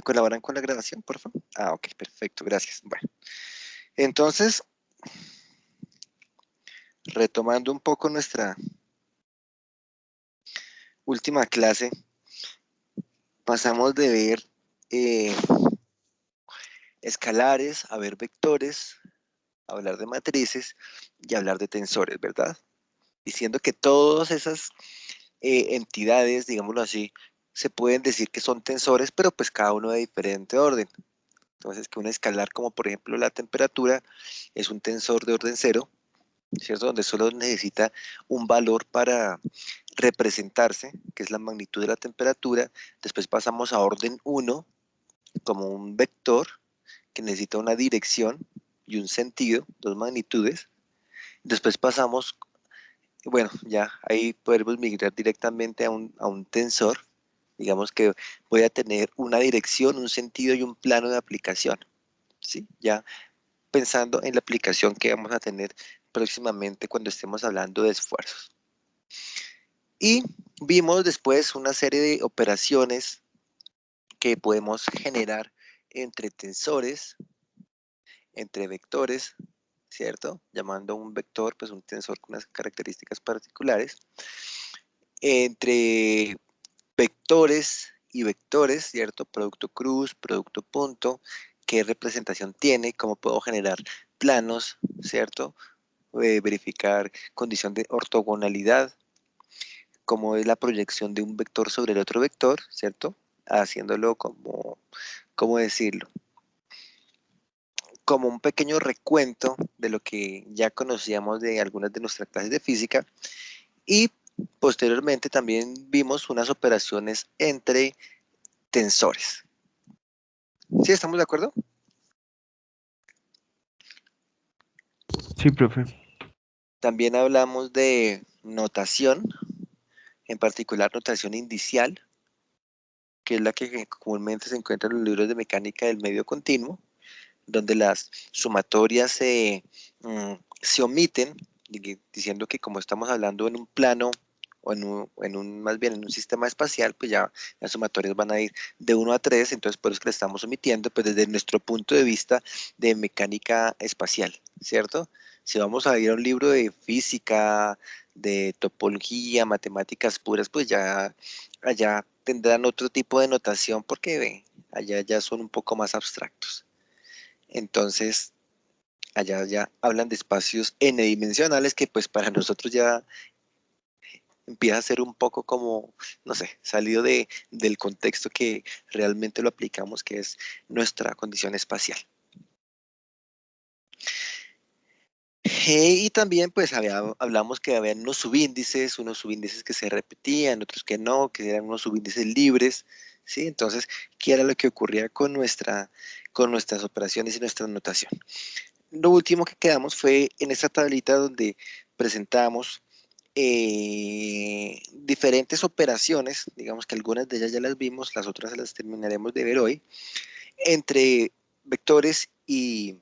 colaboran con la grabación, por favor? Ah, ok, perfecto, gracias. Bueno, entonces, retomando un poco nuestra última clase, pasamos de ver eh, escalares a ver vectores, a hablar de matrices y a hablar de tensores, ¿verdad? Diciendo que todas esas entidades, digámoslo así, se pueden decir que son tensores, pero pues cada uno de diferente orden. Entonces, que un escalar como por ejemplo la temperatura es un tensor de orden cero, ¿cierto? Donde solo necesita un valor para representarse, que es la magnitud de la temperatura. Después pasamos a orden uno como un vector que necesita una dirección y un sentido, dos magnitudes. Después pasamos, bueno, ya ahí podemos migrar directamente a un tensor. Digamos que voy a tener una dirección, un sentido y un plano de aplicación, ¿sí? Ya pensando en la aplicación que vamos a tener próximamente cuando estemos hablando de esfuerzos. Y vimos después una serie de operaciones que podemos generar entre tensores, entre vectores, ¿cierto? Llamando a un vector, pues un tensor con unas características particulares, entre vectores y vectores, ¿cierto? Producto cruz, producto punto, qué representación tiene, cómo puedo generar planos, ¿cierto? Verificar condición de ortogonalidad, cómo es la proyección de un vector sobre el otro vector, ¿cierto? Haciéndolo como, ¿cómo decirlo? Como un pequeño recuento de lo que ya conocíamos de algunas de nuestras clases de física y posteriormente también vimos unas operaciones entre tensores. ¿Sí estamos de acuerdo? Sí, profe. También hablamos de notación, en particular notación indicial, que es la que comúnmente se encuentra en los libros de mecánica del medio continuo, donde las sumatorias se omiten, diciendo que como estamos hablando en un plano o más bien en un sistema espacial, pues ya las sumatorias van a ir de 1 a 3, entonces por eso que le estamos omitiendo, pues desde nuestro punto de vista de mecánica espacial, ¿cierto? Si vamos a ir a un libro de física, de topología, matemáticas puras, pues ya allá tendrán otro tipo de notación porque allá ya son un poco más abstractos. Entonces, allá ya hablan de espacios n-dimensionales que pues para nosotros ya empieza a ser un poco como, no sé, salido del contexto que realmente lo aplicamos, que es nuestra condición espacial. Y también pues hablamos que había unos subíndices que se repetían, otros que no, que eran unos subíndices libres, ¿sí? Entonces, ¿qué era lo que ocurría con nuestras operaciones y nuestra notación? Lo último que quedamos fue en esta tablita donde presentamos diferentes operaciones, digamos que algunas de ellas ya las vimos, las otras las terminaremos de ver hoy, entre vectores y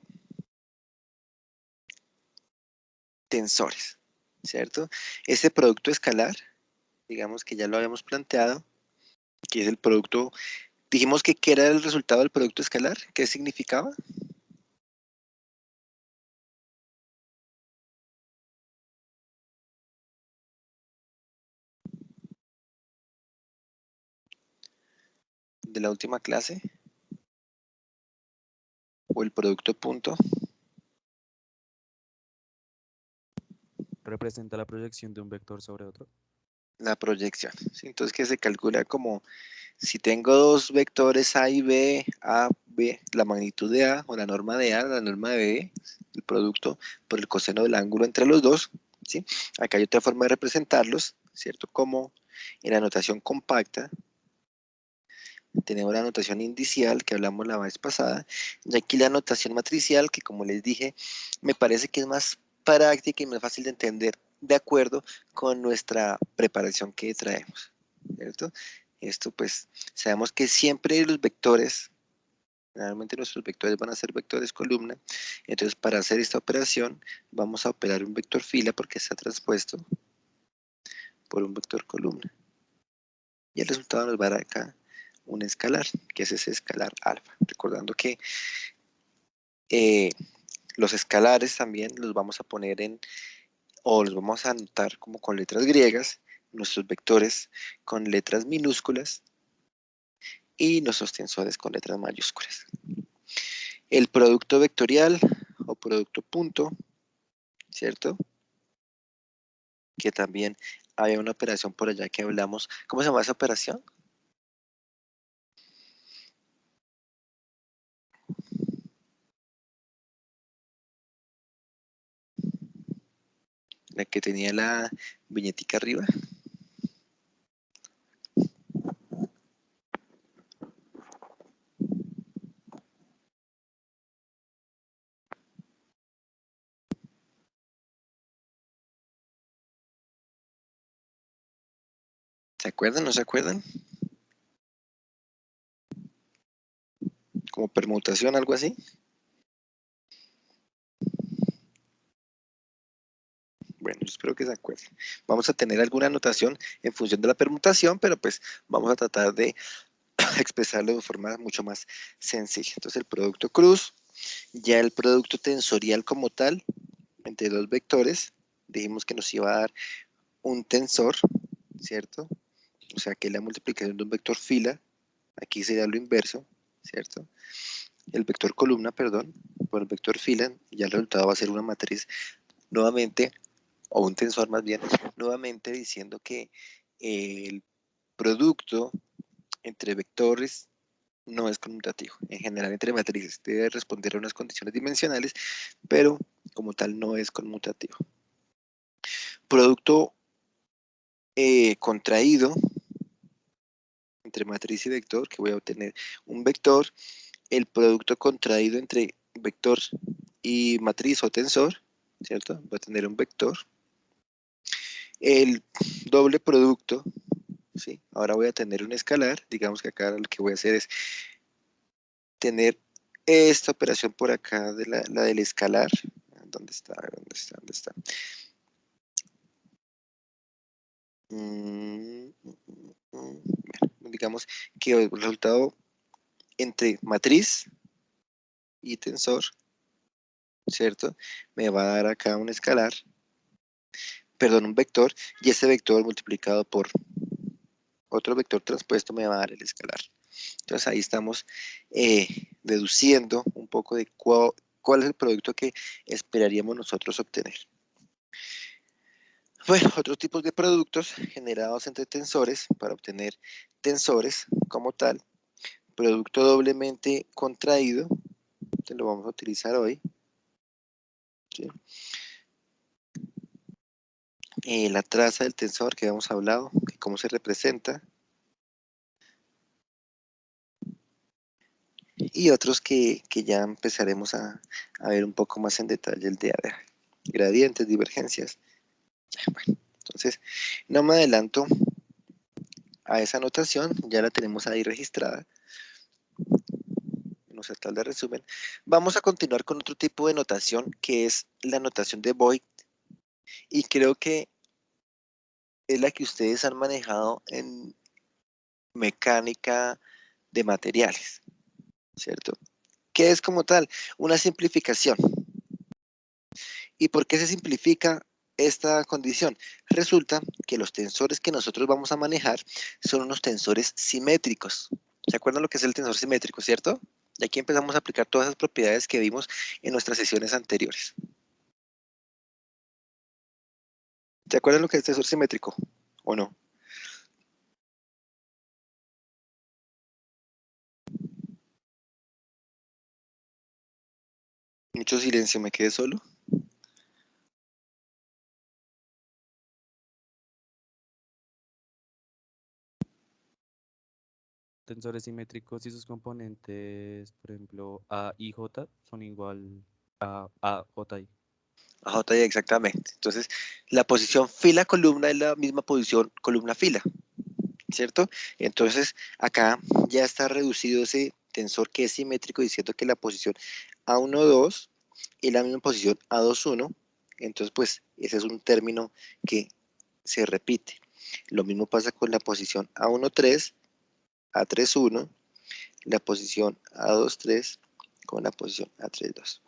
tensores, ¿cierto? Este producto escalar, digamos que ya lo habíamos planteado, que es el producto, dijimos que ¿qué era el resultado del producto escalar? ¿Qué significaba? De la última clase, o el producto punto. Representa la proyección de un vector sobre otro. La proyección, ¿sí? Entonces que se calcula como si tengo dos vectores A y B, A, B, la magnitud de A o la norma de A, la norma de B, el producto por el coseno del ángulo entre los dos, ¿sí? Acá hay otra forma de representarlos, ¿cierto? Como en la notación compacta, tenemos la notación indicial que hablamos la vez pasada, y aquí la notación matricial que como les dije, me parece que es más práctica y más fácil de entender de acuerdo con nuestra preparación que traemos, ¿cierto? Esto pues sabemos que siempre los vectores, generalmente nuestros vectores van a ser vectores columna, entonces para hacer esta operación vamos a operar un vector fila porque está transpuesto por un vector columna. Y el resultado nos va a dar acá un escalar, que es ese escalar alfa. Recordando que los escalares también los vamos a poner o los vamos a anotar como con letras griegas, nuestros vectores con letras minúsculas y nuestros tensores con letras mayúsculas. El producto vectorial o producto punto, ¿cierto? Que también había una operación por allá que hablamos. ¿Cómo se llama esa operación? La que tenía la viñetica arriba. ¿Se acuerdan? ¿No se acuerdan? Como permutación, algo así. Bueno, espero que se acuerden. Vamos a tener alguna anotación en función de la permutación, pero pues vamos a tratar de expresarlo de forma mucho más sencilla. Entonces el producto cruz, ya el producto tensorial como tal, entre dos vectores, dijimos que nos iba a dar un tensor, ¿cierto? O sea que la multiplicación de un vector fila, aquí sería lo inverso, ¿cierto? El vector columna, perdón, por el vector fila, ya el resultado va a ser una matriz nuevamente, o un tensor más bien, nuevamente diciendo que el producto entre vectores no es conmutativo. En general, entre matrices debe responder a unas condiciones dimensionales, pero como tal no es conmutativo. Producto contraído entre matriz y vector, que voy a obtener un vector, el producto contraído entre vector y matriz o tensor, ¿cierto? Va a tener un vector. El doble producto, ¿sí? Ahora voy a tener un escalar, digamos que acá lo que voy a hacer es tener esta operación por acá, de la del escalar. ¿Dónde está? ¿Dónde está? ¿Dónde está? Bueno, digamos que el resultado entre matriz y tensor, ¿cierto? Me va a dar acá un escalar, perdón, un vector, y ese vector multiplicado por otro vector transpuesto me va a dar el escalar. Entonces ahí estamos deduciendo un poco de cuál es el producto que esperaríamos nosotros obtener. Bueno, otros tipos de productos generados entre tensores para obtener tensores como tal. Producto doblemente contraído, que lo vamos a utilizar hoy. ¿Sí? La traza del tensor que habíamos hablado, que cómo se representa. Y otros que ya empezaremos a ver un poco más en detalle el día de hoy. Gradientes, divergencias. Bueno, entonces, no me adelanto a esa notación, ya la tenemos ahí registrada en nuestra tabla de resumen. Vamos a continuar con otro tipo de notación, que es la notación de Voigt, y creo que es la que ustedes han manejado en mecánica de materiales, ¿cierto? ¿Qué es como tal? Una simplificación. ¿Y por qué se simplifica esta condición? Resulta que los tensores que nosotros vamos a manejar son unos tensores simétricos. ¿Se acuerdan lo que es el tensor simétrico, cierto? Y aquí empezamos a aplicar todas esas propiedades que vimos en nuestras sesiones anteriores. ¿Se acuerdan lo que es el tensor simétrico o no? Mucho silencio, me quedé solo. Tensores simétricos y sus componentes, por ejemplo, A y J, son igual a J y. A J, exactamente. Entonces, la posición fila-columna es la misma posición columna-fila, ¿cierto? Entonces, acá ya está reducido ese tensor que es simétrico, diciendo que la posición A1,2 es la misma posición A2,1. Entonces, pues, ese es un término que se repite. Lo mismo pasa con la posición A1,3, A31, la posición A23 con la posición A32.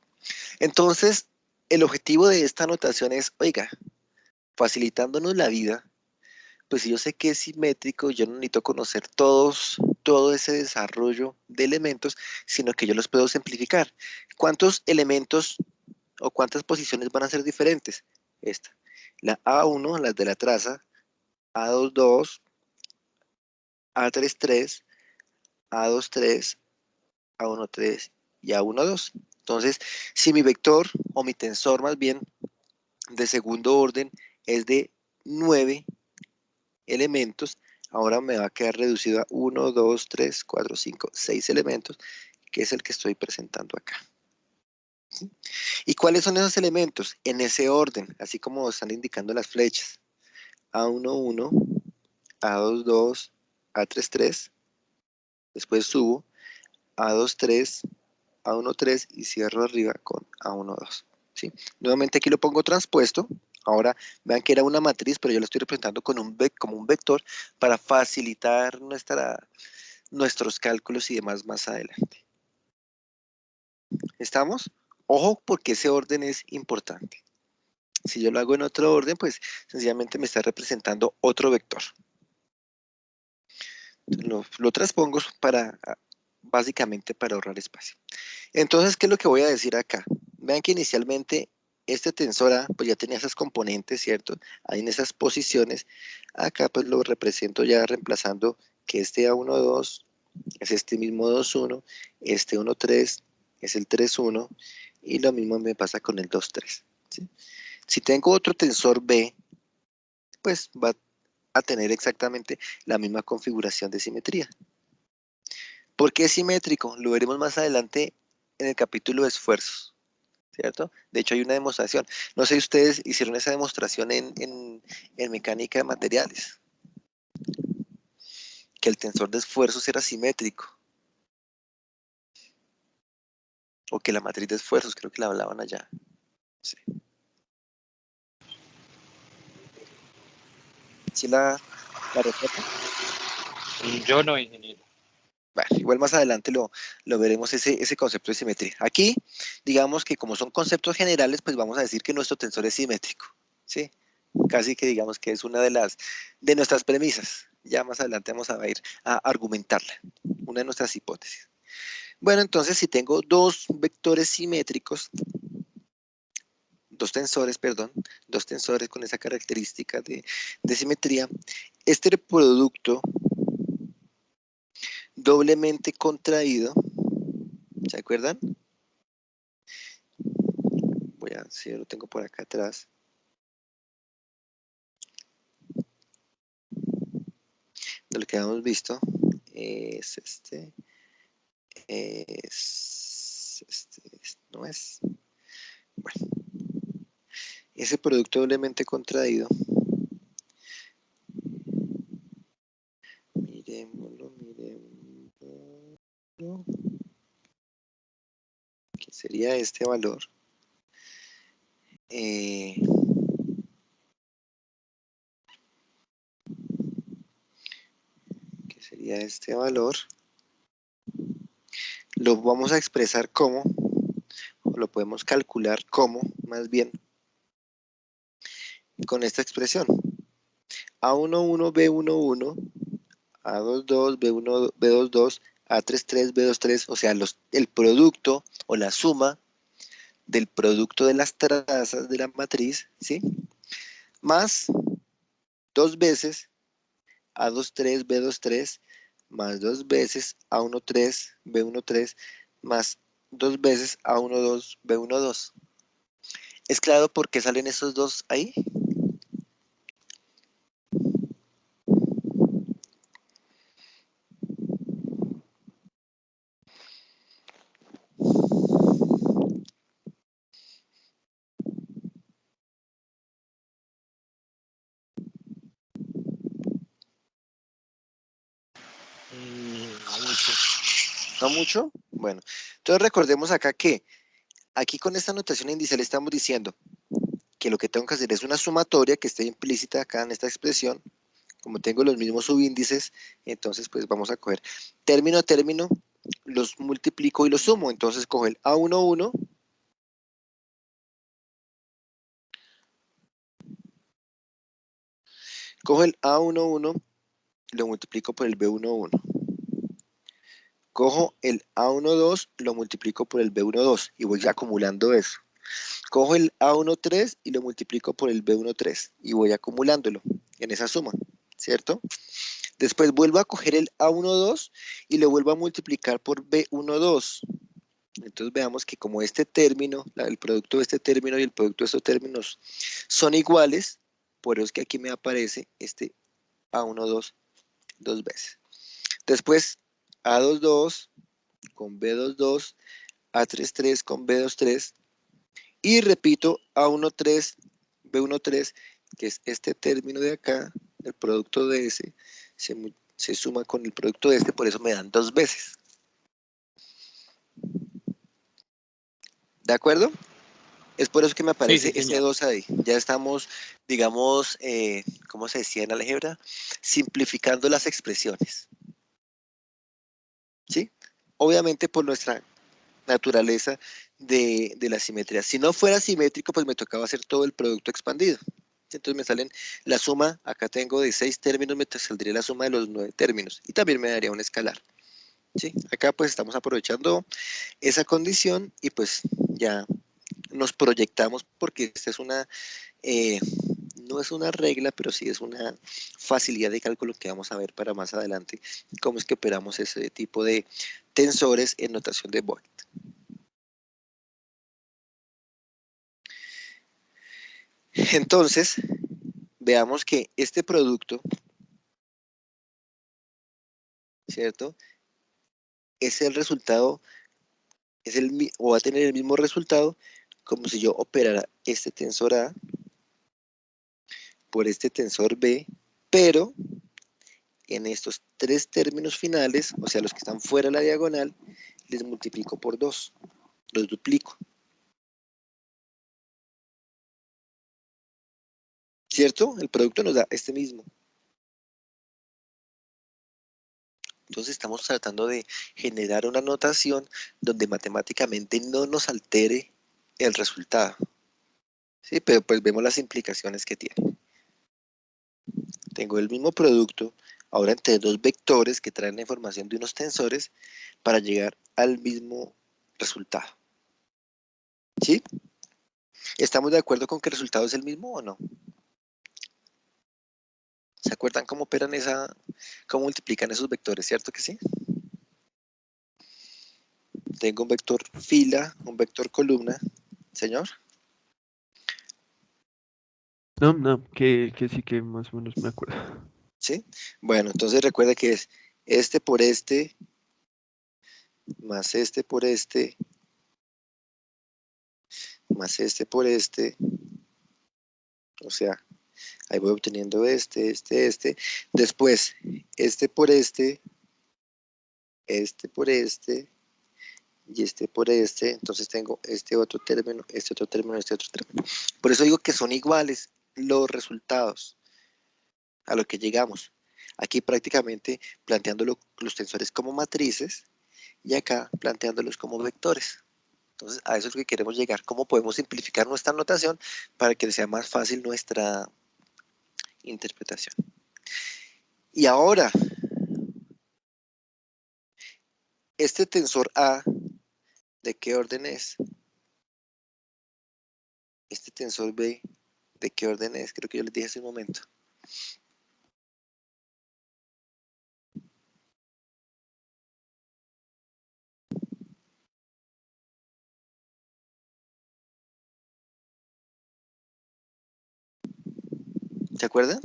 Entonces, el objetivo de esta anotación es, oiga, facilitándonos la vida, pues si yo sé que es simétrico, yo no necesito conocer todo ese desarrollo de elementos, sino que yo los puedo simplificar. ¿Cuántos elementos o cuántas posiciones van a ser diferentes? Esta. La A1, las de la traza, A22, A33, A23, A13 y A12. Entonces, si mi vector o mi tensor más bien de segundo orden es de 9 elementos, ahora me va a quedar reducido a 1, 2, 3, 4, 5, 6 elementos, que es el que estoy presentando acá. ¿Sí? ¿Y cuáles son esos elementos? En ese orden, así como están indicando las flechas. A11, A22, A33, después subo, A23, A13 y cierro arriba con A12. ¿Sí? Nuevamente aquí lo pongo transpuesto. Ahora vean que era una matriz, pero yo lo estoy representando con como un vector para facilitar nuestros cálculos y demás más adelante. ¿Estamos? Ojo, porque ese orden es importante. Si yo lo hago en otro orden, pues sencillamente me está representando otro vector. Lo transpongo básicamente para ahorrar espacio. Entonces, ¿qué es lo que voy a decir acá? Vean que inicialmente este tensor A pues ya tenía esas componentes, ¿cierto? Ahí en esas posiciones. Acá pues lo represento ya reemplazando que este A12 es este mismo 2,1, este 1,3 es el 3,1 y lo mismo me pasa con el 2,3. ¿Sí? Si tengo otro tensor B, pues va a tener exactamente la misma configuración de simetría. ¿Por qué es simétrico? Lo veremos más adelante en el capítulo de esfuerzos, ¿cierto? De hecho hay una demostración. No sé si ustedes hicieron esa demostración en mecánica de materiales, que el tensor de esfuerzos era simétrico, o que la matriz de esfuerzos, creo que la hablaban allá. Sí. ¿Sí la recuerdan? Yo no, ingeniero. Bueno, igual más adelante lo veremos ese concepto de simetría. Aquí, digamos que como son conceptos generales, pues vamos a decir que nuestro tensor es simétrico, ¿sí? Casi que digamos que es una de nuestras premisas. Ya más adelante vamos a ir a argumentarla, una de nuestras hipótesis. Bueno, entonces si tengo dos vectores simétricos, dos tensores con esa característica de simetría, este producto doblemente contraído, ¿se acuerdan? Voy a ver si lo tengo por acá atrás. De lo que habíamos visto es este, no es. Bueno, ese producto doblemente contraído, miremoslo, que sería este valor. Que sería este valor. Lo vamos a expresar como, o lo podemos calcular como, más bien, con esta expresión. A11, B11, A22, B1, B22, A33, B23, o sea, el producto o la suma del producto de las trazas de la matriz, ¿sí? Más dos veces A23, B23, más dos veces A13, B13, más dos veces A12, B12. ¿Es claro por qué salen esos dos ahí? No mucho. ¿No mucho? Bueno, entonces recordemos acá que aquí con esta notación inicial estamos diciendo que lo que tengo que hacer es una sumatoria que esté implícita acá en esta expresión Como tengo los mismos subíndices, entonces pues vamos a coger término a término, los multiplico y los sumo. Entonces cojo el A11, cojo el A11, lo multiplico por el B11. Cojo el A12, lo multiplico por el B12 y voy acumulando eso. Cojo el A13 y lo multiplico por el B13 y voy acumulándolo en esa suma, ¿cierto? Después vuelvo a coger el A12 y lo vuelvo a multiplicar por B12. Entonces veamos que como este término, el producto de este término y el producto de estos términos son iguales, por eso es que aquí me aparece este A12 dos veces. Después A22 con B22, A33 con B23 y repito A13, B13, que es este término de acá, el producto de ese, se suma con el producto de este, por eso me dan dos veces. ¿De acuerdo? Es por eso que me Sí, aparece sí, ese señor. 2 ahí. Ya estamos, digamos, ¿cómo se decía en álgebra? Simplificando las expresiones. ¿Sí? Obviamente por nuestra naturaleza de la simetría. Si no fuera simétrico, pues me tocaba hacer todo el producto expandido. Entonces me salen la suma, acá tengo de 6 términos, me saldría la suma de los 9 términos. Y también me daría un escalar. ¿Sí? Acá pues estamos aprovechando esa condición y pues ya nos proyectamos porque esta es una, no es una regla, pero sí es una facilidad de cálculo que vamos a ver para más adelante, cómo es que operamos ese tipo de tensores en notación de Voigt. Entonces, veamos que este producto, ¿cierto? Es el resultado, o va a tener el mismo resultado como si yo operara este tensor A por este tensor B, pero en estos tres términos finales, o sea, los que están fuera de la diagonal, les multiplico por 2, los duplico. ¿Cierto? El producto nos da este mismo. Entonces estamos tratando de generar una notación donde matemáticamente no nos altere el resultado. Sí, pero pues vemos las implicaciones que tiene. Tengo el mismo producto, ahora entre dos vectores que traen la información de unos tensores para llegar al mismo resultado. ¿Sí? ¿Estamos de acuerdo con que el resultado es el mismo o no? ¿Se acuerdan cómo operan cómo multiplican esos vectores, cierto que sí? Tengo un vector fila, un vector columna, señor. No, no, que sí que más o menos me acuerdo. ¿Sí? Bueno, entonces recuerda que es este por este, más este por este, más este por este, o sea, ahí voy obteniendo este. Después, este por este por este, y este por este. Entonces tengo este otro término, este otro término, este otro término. Por eso digo que son iguales los resultados a lo que llegamos. Aquí prácticamente planteando los tensores como matrices y acá planteándolos como vectores. Entonces, a eso es lo que queremos llegar. ¿Cómo podemos simplificar nuestra notación para que sea más fácil nuestra interpretación? Y ahora, este tensor A, ¿de qué orden es? Este tensor B, ¿de qué orden es? Creo que yo les dije hace un momento. ¿Se acuerdan?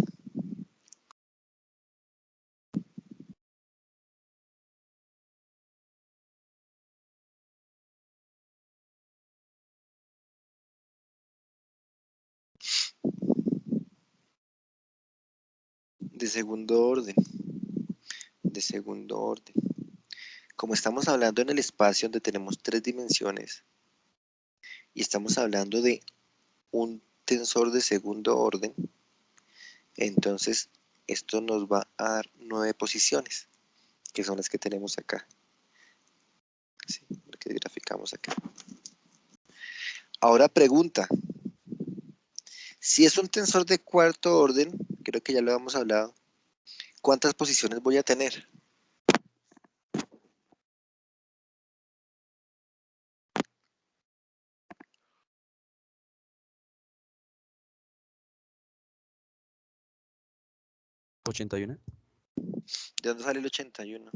De segundo orden. De segundo orden. Como estamos hablando en el espacio donde tenemos 3 dimensiones y estamos hablando de un tensor de segundo orden, entonces esto nos va a dar 9 posiciones, que son las que tenemos acá. Sí, lo que graficamos acá. Ahora pregunta, si es un tensor de cuarto orden, creo que ya lo habíamos hablado, ¿cuántas posiciones voy a tener? ¿81? ¿De dónde sale el 81?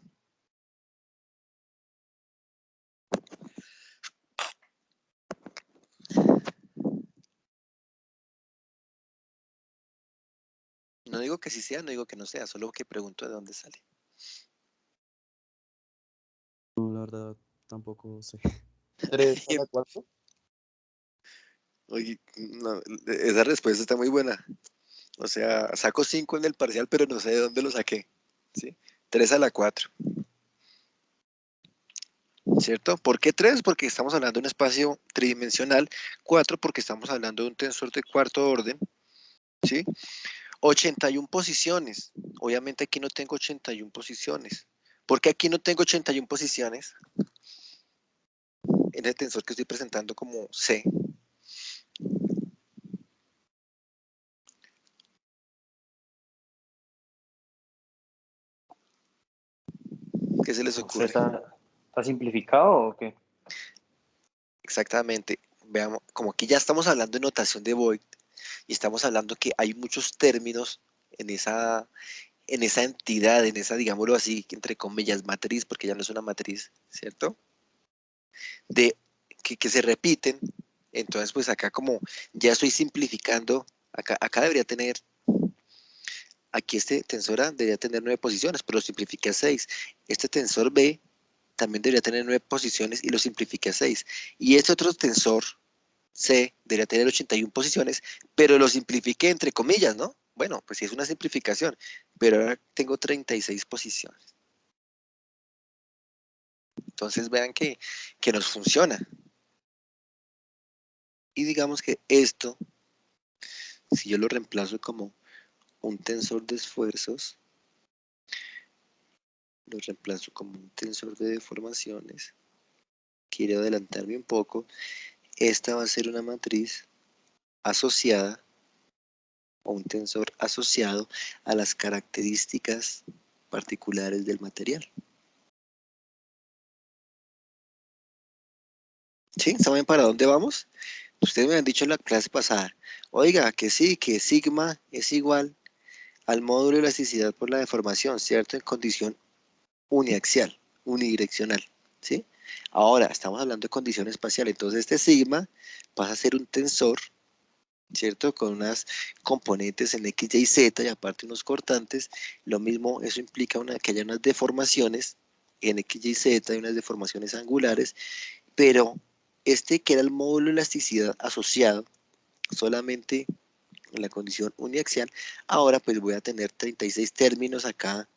No digo que sí sea, no digo que no sea, solo que pregunto de dónde sale. No, la verdad, tampoco sé. 3 a la 4. Oye, no, esa respuesta está muy buena. O sea, saco 5 en el parcial, pero no sé de dónde lo saqué. ¿Sí? 3 a la 4. ¿Cierto? ¿Por qué 3? Porque estamos hablando de un espacio tridimensional. 4 porque estamos hablando de un tensor de cuarto orden. ¿Sí? 81 posiciones. Obviamente aquí no tengo 81 posiciones. ¿Por qué aquí no tengo 81 posiciones? En el tensor que estoy presentando como C. ¿Qué se les No sé, ocurre? ¿está simplificado o qué? Exactamente. Veamos, como aquí ya estamos hablando de notación de Voigt y estamos hablando que hay muchos términos en esa entidad, en esa, digámoslo así, entre comillas, matriz, porque ya no es una matriz, ¿cierto? De que se repiten. Entonces, pues acá como ya estoy simplificando, acá debería tener, aquí este tensor A debería tener 9 posiciones, pero lo simplifiqué a 6. Este tensor B también debería tener 9 posiciones y lo simplifiqué a 6. Y este otro tensor C debería tener 81 posiciones, pero lo simplifiqué entre comillas, ¿no? Bueno, pues sí es una simplificación, pero ahora tengo 36 posiciones. Entonces vean que nos funciona. Y digamos que esto, si yo lo reemplazo como un tensor de esfuerzos, lo reemplazo como un tensor de deformaciones, quiero adelantarme un poco, esta va a ser una matriz asociada o un tensor asociado a las características particulares del material. ¿Sí? ¿Saben para dónde vamos? Ustedes me han dicho en la clase pasada, oiga, que sí, que sigma es igual al módulo de elasticidad por la deformación, ¿cierto? En condición uniaxial, unidireccional, ¿sí? Ahora, estamos hablando de condición espacial, entonces este sigma pasa a ser un tensor, ¿cierto? Con unas componentes en X, Y, Z y aparte unos cortantes. Lo mismo, eso implica que haya unas deformaciones en X, Y, Z y unas deformaciones angulares, pero este que era el módulo de elasticidad asociado solamente en la condición uniaxial, ahora pues voy a tener 36 términos acá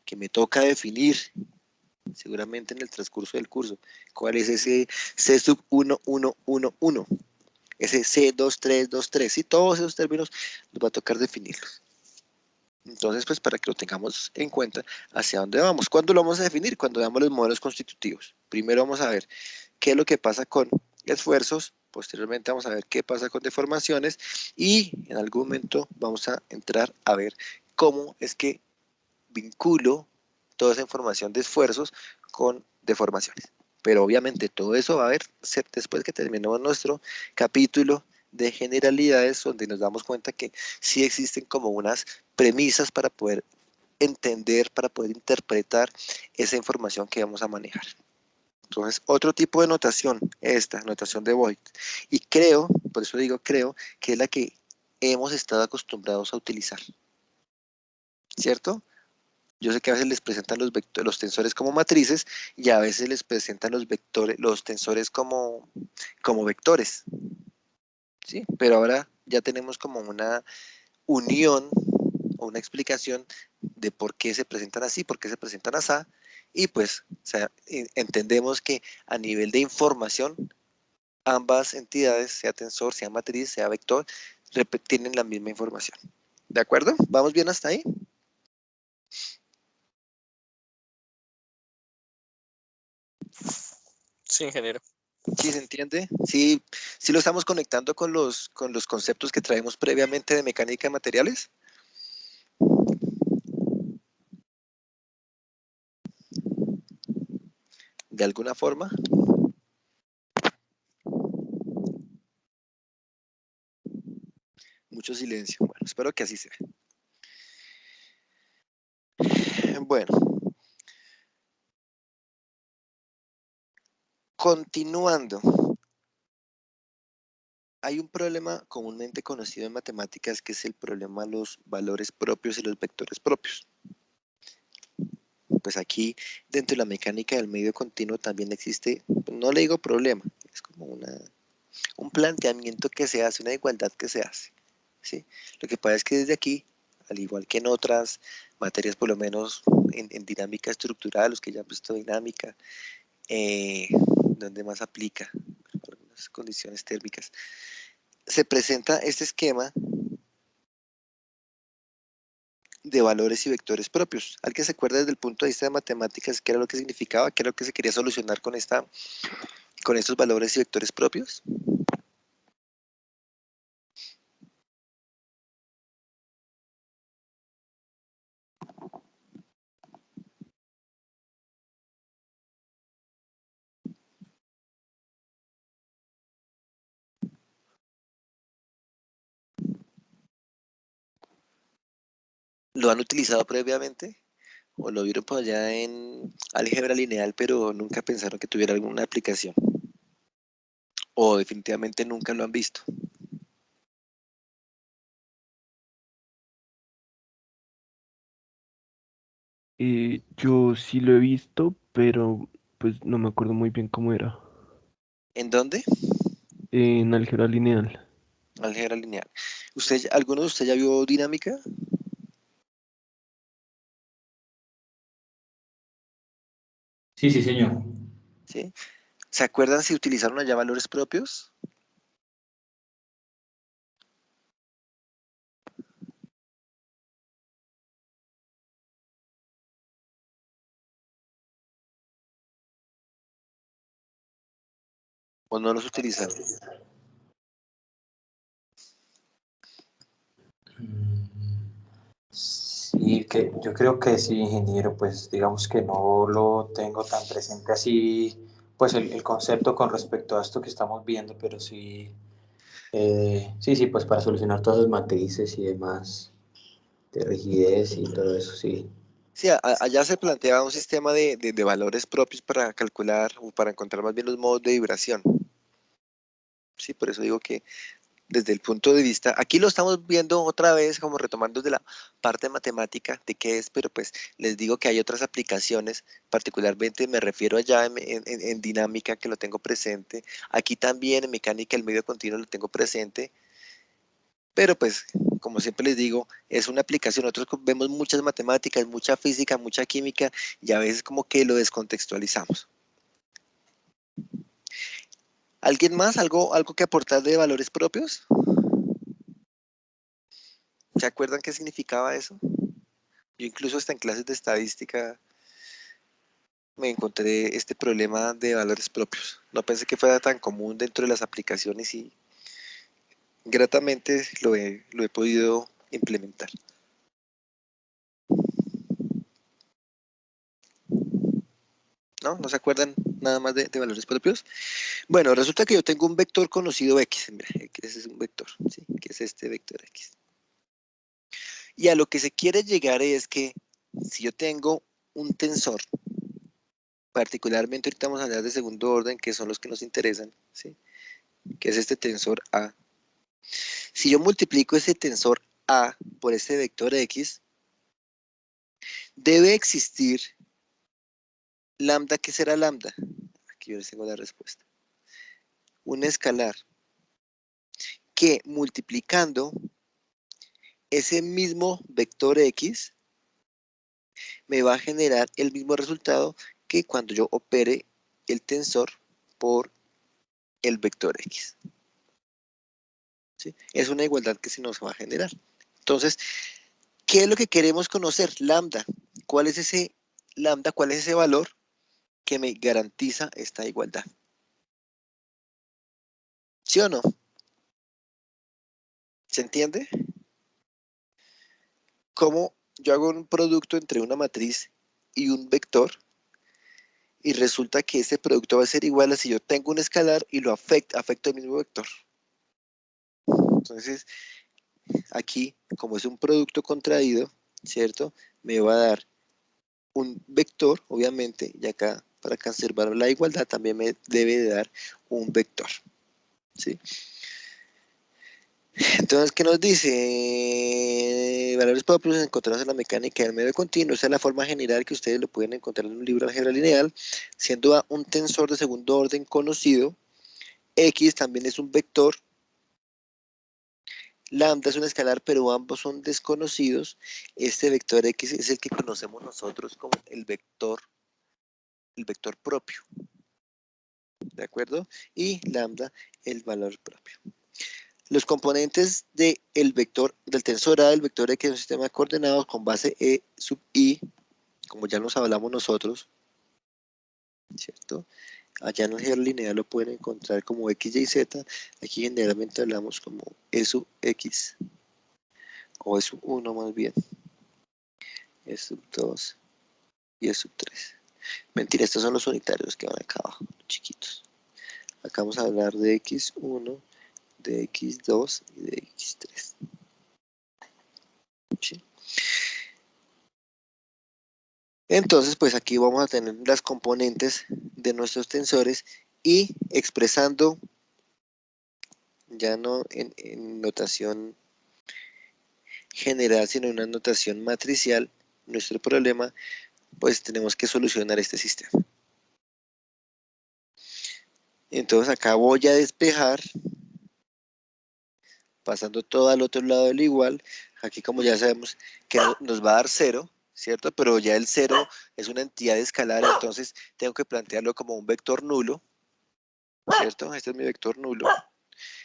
que me toca definir seguramente en el transcurso del curso. ¿Cuál es ese C sub 1111? Ese C2323, y todos esos términos nos va a tocar definirlos. Entonces, pues para que lo tengamos en cuenta, ¿hacia dónde vamos? ¿Cuándo lo vamos a definir? Cuando veamos los modelos constitutivos. Primero vamos a ver qué es lo que pasa con esfuerzos, posteriormente vamos a ver qué pasa con deformaciones y en algún momento vamos a entrar a ver cómo es que vinculo toda esa información de esfuerzos con deformaciones. Pero obviamente todo eso va a ser después que terminemos nuestro capítulo de generalidades, donde nos damos cuenta que sí existen como unas premisas para poder entender, para poder interpretar esa información que vamos a manejar. Entonces, otro tipo de notación, esta notación de Voigt. Y creo, por eso digo creo, que es la que hemos estado acostumbrados a utilizar. ¿Cierto? Yo sé que a veces les presentan los tensores como matrices y a veces les presentan los tensores como vectores, ¿sí? Pero ahora ya tenemos como una unión o una explicación de por qué se presentan así, por qué se presentan así, y pues o sea, entendemos que a nivel de información, ambas entidades, sea tensor, sea matriz, sea vector, tienen la misma información. ¿De acuerdo? ¿Vamos bien hasta ahí? Sí, ingeniero. ¿Sí se entiende? Sí, sí lo estamos conectando con los conceptos que traemos previamente de mecánica de materiales. De alguna forma. Mucho silencio. Bueno, espero que así sea. Bueno. Continuando. Hay un problema comúnmente conocido en matemáticas que es el problema de los valores propios y los vectores propios. Pues aquí, dentro de la mecánica del medio continuo también existe, no le digo problema, es como un planteamiento que se hace, una igualdad que se hace. ¿Sí? Lo que pasa es que desde aquí, al igual que en otras materias, por lo menos en dinámica estructural, los que ya han visto dinámica, donde más aplica, por algunas condiciones térmicas, se presenta este esquema de valores y vectores propios. ¿Alguien se acuerda desde el punto de vista de matemáticas qué era lo que significaba, qué era lo que se quería solucionar con estos valores y vectores propios? ¿Lo han utilizado previamente? ¿O lo vieron por allá en álgebra lineal, pero nunca pensaron que tuviera alguna aplicación? ¿O definitivamente nunca lo han visto? Yo sí lo he visto, pero pues no me acuerdo muy bien cómo era. ¿En dónde? En álgebra lineal. Álgebra lineal. ¿Alguno de ustedes ya vio dinámica? Sí, sí, señor. ¿Sí? ¿Se acuerdan si utilizaron allá valores propios? ¿O no los utilizaron? Sí, que yo creo que sí, ingeniero, pues digamos que no lo tengo tan presente así, pues el concepto con respecto a esto que estamos viendo, pero sí, sí, sí, pues para solucionar todas las matrices y demás de rigidez y todo eso, sí. Sí, allá se planteaba un sistema de valores propios para calcular o para encontrar más bien los modos de vibración. Sí, por eso digo que desde el punto de vista, aquí lo estamos viendo otra vez, como retomando de la parte matemática de qué es, pero pues les digo que hay otras aplicaciones, particularmente me refiero allá en dinámica que lo tengo presente, aquí también en mecánica del medio continuo lo tengo presente, pero pues como siempre les digo, es una aplicación, nosotros vemos muchas matemáticas, mucha física, mucha química y a veces como que lo descontextualizamos. ¿Alguien más? ¿Algo que aportar de valores propios? ¿Se acuerdan qué significaba eso? Yo incluso hasta en clases de estadística me encontré este problema de valores propios. No pensé que fuera tan común dentro de las aplicaciones y gratamente lo he podido implementar. ¿No? ¿No se acuerdan nada más de valores propios? Bueno, resulta que yo tengo un vector conocido X. Mira, ese es un vector, ¿sí? Que es este vector X. Y a lo que se quiere llegar es que si yo tengo un tensor, particularmente ahorita vamos a hablar de segundo orden, que son los que nos interesan, ¿sí? Que es este tensor A. Si yo multiplico ese tensor A por ese vector X, debe existir lambda. ¿Qué será lambda? Aquí yo les tengo la respuesta. Un escalar que multiplicando ese mismo vector X me va a generar el mismo resultado que cuando yo opere el tensor por el vector X. ¿Sí? Es una igualdad que se nos va a generar. Entonces, ¿qué es lo que queremos conocer? Lambda. ¿cuál es ese lambda? ¿Cuál es ese valor que me garantiza esta igualdad? ¿Sí o no? ¿Se entiende? ¿Cómo yo hago un producto entre una matriz y un vector y resulta que ese producto va a ser igual a si yo tengo un escalar y lo afecto al mismo vector? Entonces, aquí, como es un producto contraído, ¿cierto? Me va a dar un vector, obviamente, y acá, para conservar la igualdad, también me debe de dar un vector, ¿sí? Entonces, ¿qué nos dice? Valores propios encontrados en la mecánica del medio continuo. Esa es la forma general que ustedes lo pueden encontrar en un libro de álgebra lineal, siendo A un tensor de segundo orden conocido, X también es un vector, lambda es un escalar, pero ambos son desconocidos. Este vector X es el que conocemos nosotros como el vector propio, ¿de acuerdo? Y lambda, el valor propio. Los componentes del vector, del tensor A, del vector X de un sistema de coordenadas con base E sub I, como ya nos hablamos nosotros, ¿cierto? Allá en el álgebra lineal lo pueden encontrar como X, Y, Z. Aquí generalmente hablamos como E sub X, o E sub 1 más bien, E sub 2 y E sub 3. Mentira, estos son los unitarios que van acá abajo, chiquitos. Acá vamos a hablar de X1, de X2 y de X3. ¿Sí? Entonces, pues aquí vamos a tener las componentes de nuestros tensores y expresando ya no en notación general, sino en una notación matricial, nuestro problema, pues tenemos que solucionar este sistema. Entonces acá voy a despejar, pasando todo al otro lado del igual. Aquí como ya sabemos que nos va a dar 0, ¿cierto? Pero ya el 0 es una entidad escalar, entonces tengo que plantearlo como un vector nulo, ¿cierto? Este es mi vector nulo.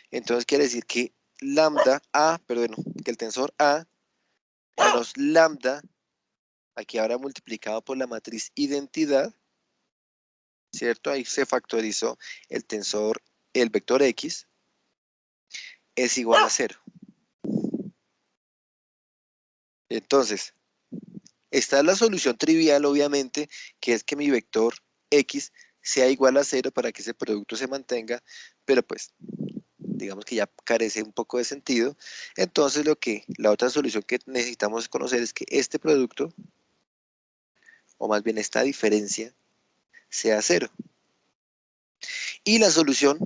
Entonces quiere decir que lambda A, perdón, que el tensor A menos lambda, aquí ahora multiplicado por la matriz identidad, ¿cierto? Ahí se factorizó el tensor, el vector X, es igual a 0. Entonces, esta es la solución trivial, obviamente, que es que mi vector X sea igual a 0 para que ese producto se mantenga, pero pues digamos que ya carece un poco de sentido. Entonces la otra solución que necesitamos conocer es que este producto, o más bien esta diferencia, sea 0. Y la solución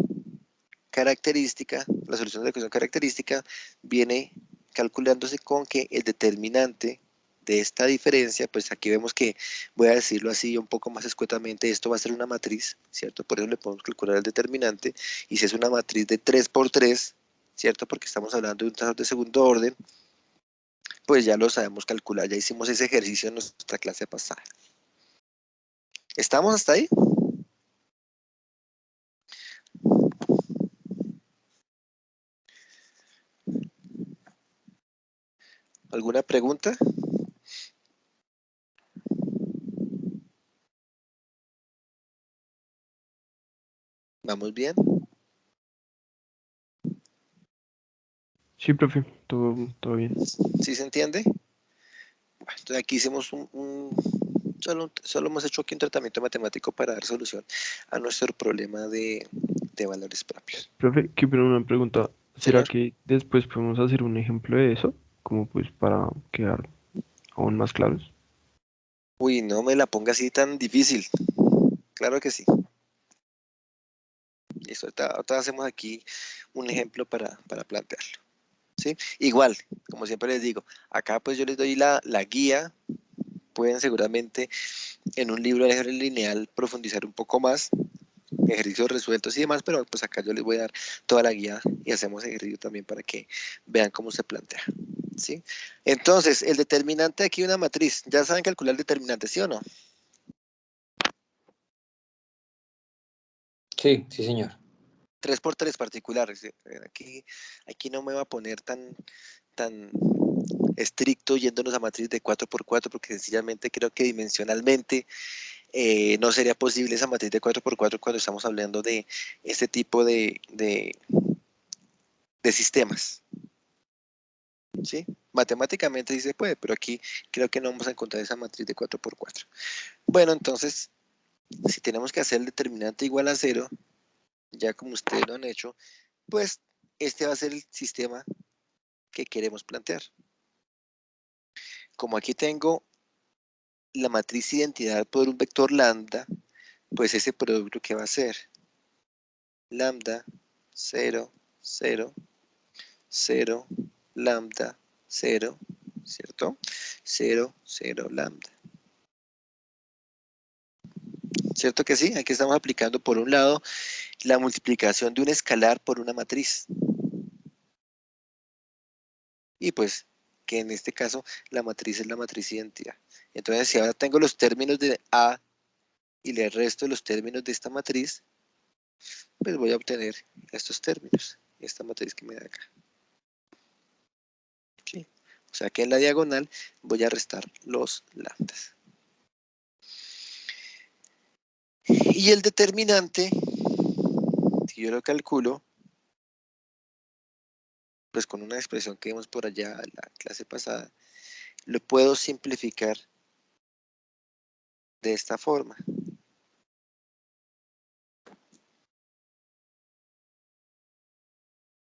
característica, la solución de la ecuación característica viene calculándose con que el determinante de esta diferencia, pues aquí vemos que, voy a decirlo así un poco más escuetamente, esto va a ser una matriz, ¿cierto? Por eso le podemos calcular el determinante, y si es una matriz de 3 por 3, ¿cierto? Porque estamos hablando de un tensor de segundo orden, pues ya lo sabemos calcular, ya hicimos ese ejercicio en nuestra clase pasada. ¿Estamos hasta ahí? ¿Alguna pregunta? ¿Vamos bien? Sí, profe, todo bien. ¿Sí se entiende? Bueno, entonces aquí hicimos solo hemos hecho aquí un tratamiento matemático para dar solución a nuestro problema de valores propios. Profe, quiero una pregunta. ¿Será Señor, que después podemos hacer un ejemplo de eso? Como pues para quedar aún más claros. uy, no me la ponga así tan difícil. Claro que sí. Listo, ahorita hacemos aquí un ejemplo para plantearlo. ¿Sí? Igual, como siempre les digo, acá pues yo les doy la guía. Pueden seguramente en un libro de álgebra lineal profundizar un poco más, ejercicios resueltos y demás, pero pues acá yo les voy a dar toda la guía y hacemos ejercicio también para que vean cómo se plantea. ¿Sí? Entonces, el determinante aquí de una matriz, ya saben calcular el determinante, ¿sí o no? Sí, sí, señor. 3 por 3 particulares. Aquí no me va a poner tan estricto yéndonos a matriz de 4x4 porque sencillamente creo que dimensionalmente no sería posible esa matriz de 4x4 cuando estamos hablando de este tipo de sistemas. ¿Sí? Matemáticamente sí se puede, pero aquí creo que no vamos a encontrar esa matriz de 4x4. Bueno, entonces, si tenemos que hacer el determinante igual a 0, ya como ustedes lo han hecho, pues este va a ser el sistema que queremos plantear. Como aquí tengo la matriz identidad por un vector lambda, pues ese producto que va a ser lambda 0, 0, 0, lambda 0, ¿cierto? 0, 0, lambda. ¿Cierto que sí? Aquí estamos aplicando por un lado la multiplicación de un escalar por una matriz. Y pues que en este caso la matriz es la matriz identidad. Entonces si ahora tengo los términos de A y le resto los términos de esta matriz, pues voy a obtener estos términos, esta matriz que me da acá. ¿Sí? O sea que en la diagonal voy a restar los lambdas. Y el determinante, si yo lo calculo, pues con una expresión que vimos por allá en la clase pasada, lo puedo simplificar de esta forma.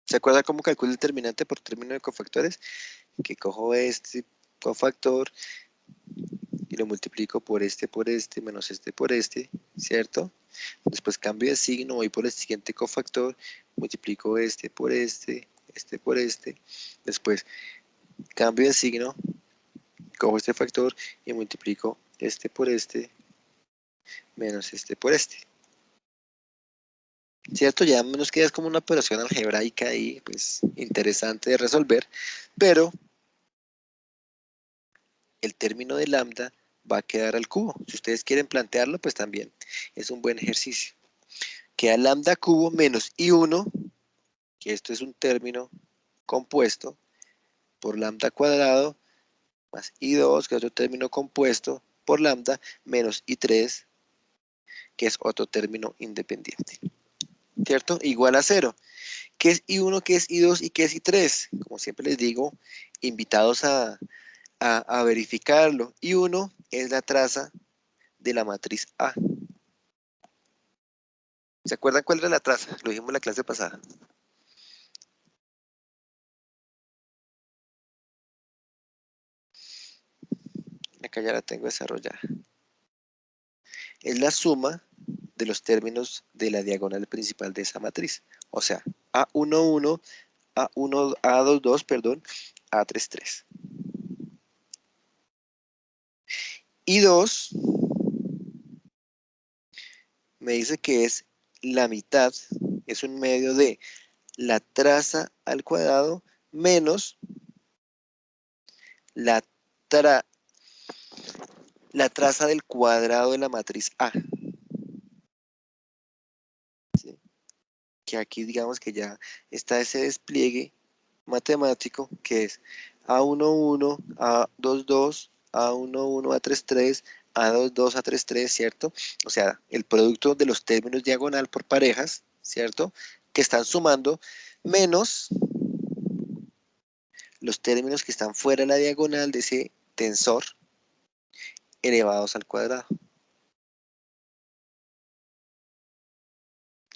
¿Se acuerda cómo calculo el determinante por término de cofactores? Que cojo este cofactor y lo multiplico por este, menos este por este, ¿cierto? Después cambio de signo, voy por el siguiente cofactor, multiplico este por este por este. Después cambio de signo, cojo este factor y multiplico este por este, menos este por este. ¿Cierto? Ya nos queda como una operación algebraica ahí, pues interesante de resolver, pero el término de lambda va a quedar al cubo. Si ustedes quieren plantearlo, pues también es un buen ejercicio. Queda lambda cubo menos I1, que esto es un término compuesto, por lambda cuadrado, más I2, que es otro término compuesto, por lambda, menos I3, que es otro término independiente. ¿Cierto? Igual a 0. ¿Qué es I1, qué es I2 y qué es I3? Como siempre les digo, invitados a verificarlo. I1 es la traza de la matriz A. ¿Se acuerdan cuál era la traza? Lo dijimos en la clase pasada. Acá ya la tengo desarrollada. Es la suma de los términos de la diagonal principal de esa matriz. O sea, A11, A22, perdón, A33. I2 me dice que es la mitad, es un medio de la traza al cuadrado menos la, la traza del cuadrado de la matriz A. ¿Sí? Que aquí digamos que ya está ese despliegue matemático que es A11, A22, A11, A33, A22, A33, ¿cierto? O sea, el producto de los términos diagonal por parejas, ¿cierto? Que están sumando menos los términos que están fuera de la diagonal de ese tensor elevados al cuadrado.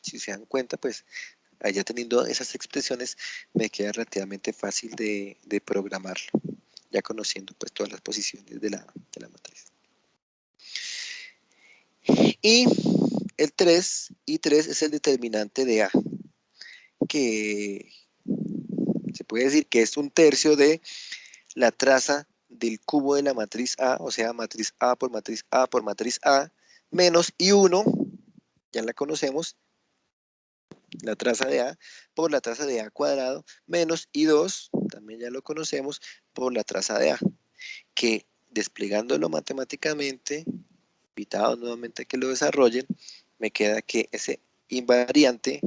Si se dan cuenta, pues allá teniendo esas expresiones me queda relativamente fácil de programarlo, ya conociendo pues todas las posiciones de la matriz. Y el 3, I3 es el determinante de A, que se puede decir que es un tercio de la traza del cubo de la matriz A, o sea, matriz A por matriz A por matriz A, menos I1, ya la conocemos, la traza de A, por la traza de A cuadrado, menos I2, también ya lo conocemos, por la traza de A, que desplegándolo matemáticamente, invitados nuevamente a que lo desarrollen, me queda que ese invariante,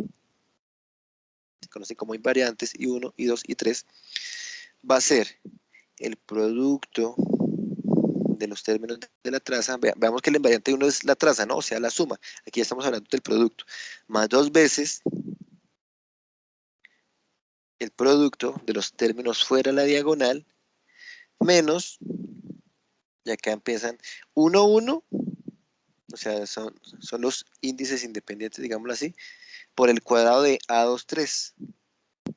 se conoce como invariantes I1, I2 y 3, va a ser el producto de los términos de la traza, veamos que el invariante 1 es la traza, ¿no? O sea, la suma. Aquí ya estamos hablando del producto. Más 2 veces el producto de los términos fuera de la diagonal, menos, y acá empiezan 1, 1, o sea, son los índices independientes, digámoslo así, por el cuadrado de A2, 3,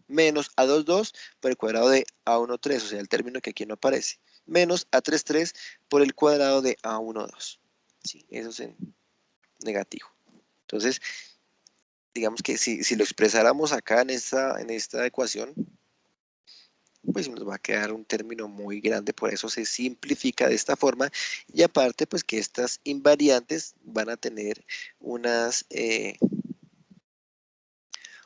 menos A2, 2 por el cuadrado de A1, 3, o sea, el término que aquí no aparece, menos A3, 3 por el cuadrado de A1, 2. Sí, eso es en negativo. Entonces, digamos que si lo expresáramos acá en esta ecuación, pues nos va a quedar un término muy grande, por eso se simplifica de esta forma, y aparte pues que estas invariantes van a tener un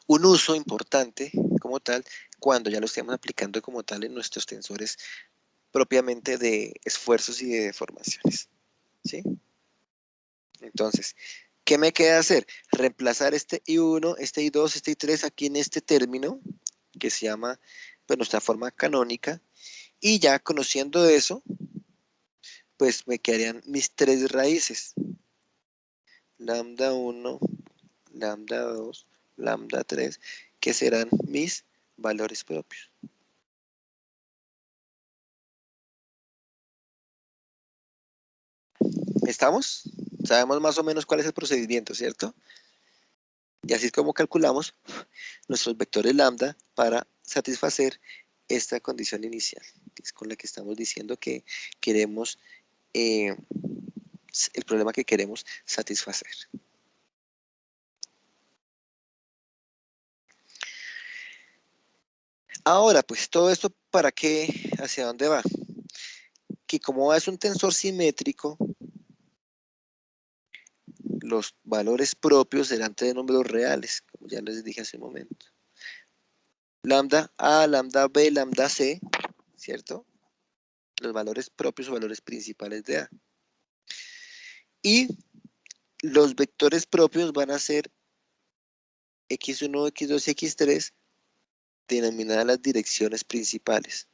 uso importante como tal cuando ya lo estemos aplicando como tal en nuestros tensores propiamente de esfuerzos y de deformaciones, ¿sí? Entonces, ¿qué me queda hacer? Reemplazar este I1, este I2, este I3 aquí en este término que se llama pues nuestra forma canónica, y ya conociendo eso, pues me quedarían mis 3 raíces. Lambda 1, lambda 2, lambda 3, que serán mis valores propios. ¿Estamos? Sabemos más o menos cuál es el procedimiento, ¿cierto? Y así es como calculamos nuestros vectores lambda para satisfacer esta condición inicial, que es con la que estamos diciendo que queremos, el problema que queremos satisfacer. Ahora, pues todo esto, ¿para qué? ¿Hacia dónde va? Que como es un tensor simétrico, los valores propios delante de números reales, como ya les dije hace un momento. Lambda A, lambda B, lambda C, ¿cierto? Los valores propios o valores principales de A. Y los vectores propios van a ser x1, x2 y x3 denominadas las direcciones principales.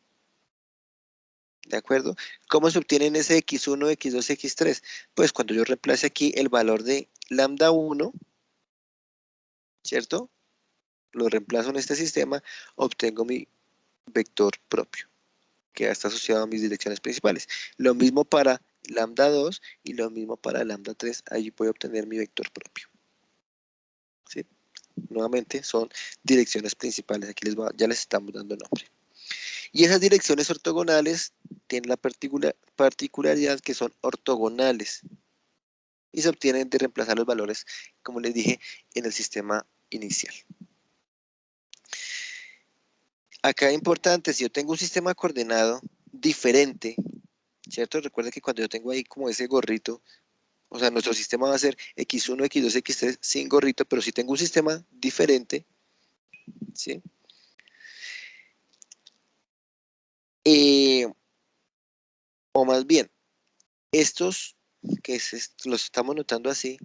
¿De acuerdo? ¿Cómo se obtienen ese x1, x2 y x3? Pues cuando yo reemplace aquí el valor de lambda 1, ¿cierto? Lo reemplazo en este sistema, obtengo mi vector propio, que está asociado a mis direcciones principales. Lo mismo para lambda 2 y lo mismo para lambda 3, allí voy a obtener mi vector propio. ¿Sí? Nuevamente son direcciones principales, aquí ya les estamos dando nombre. Y esas direcciones ortogonales tienen la particularidad que son ortogonales y se obtienen de reemplazar los valores, como les dije, en el sistema inicial. Acá es importante, si yo tengo un sistema coordenado diferente, ¿cierto? Recuerda que cuando yo tengo ahí como ese gorrito, o sea, nuestro sistema va a ser x1, x2, x3 sin gorrito, pero si tengo un sistema diferente, ¿sí? O más bien, estos que los estamos notando así,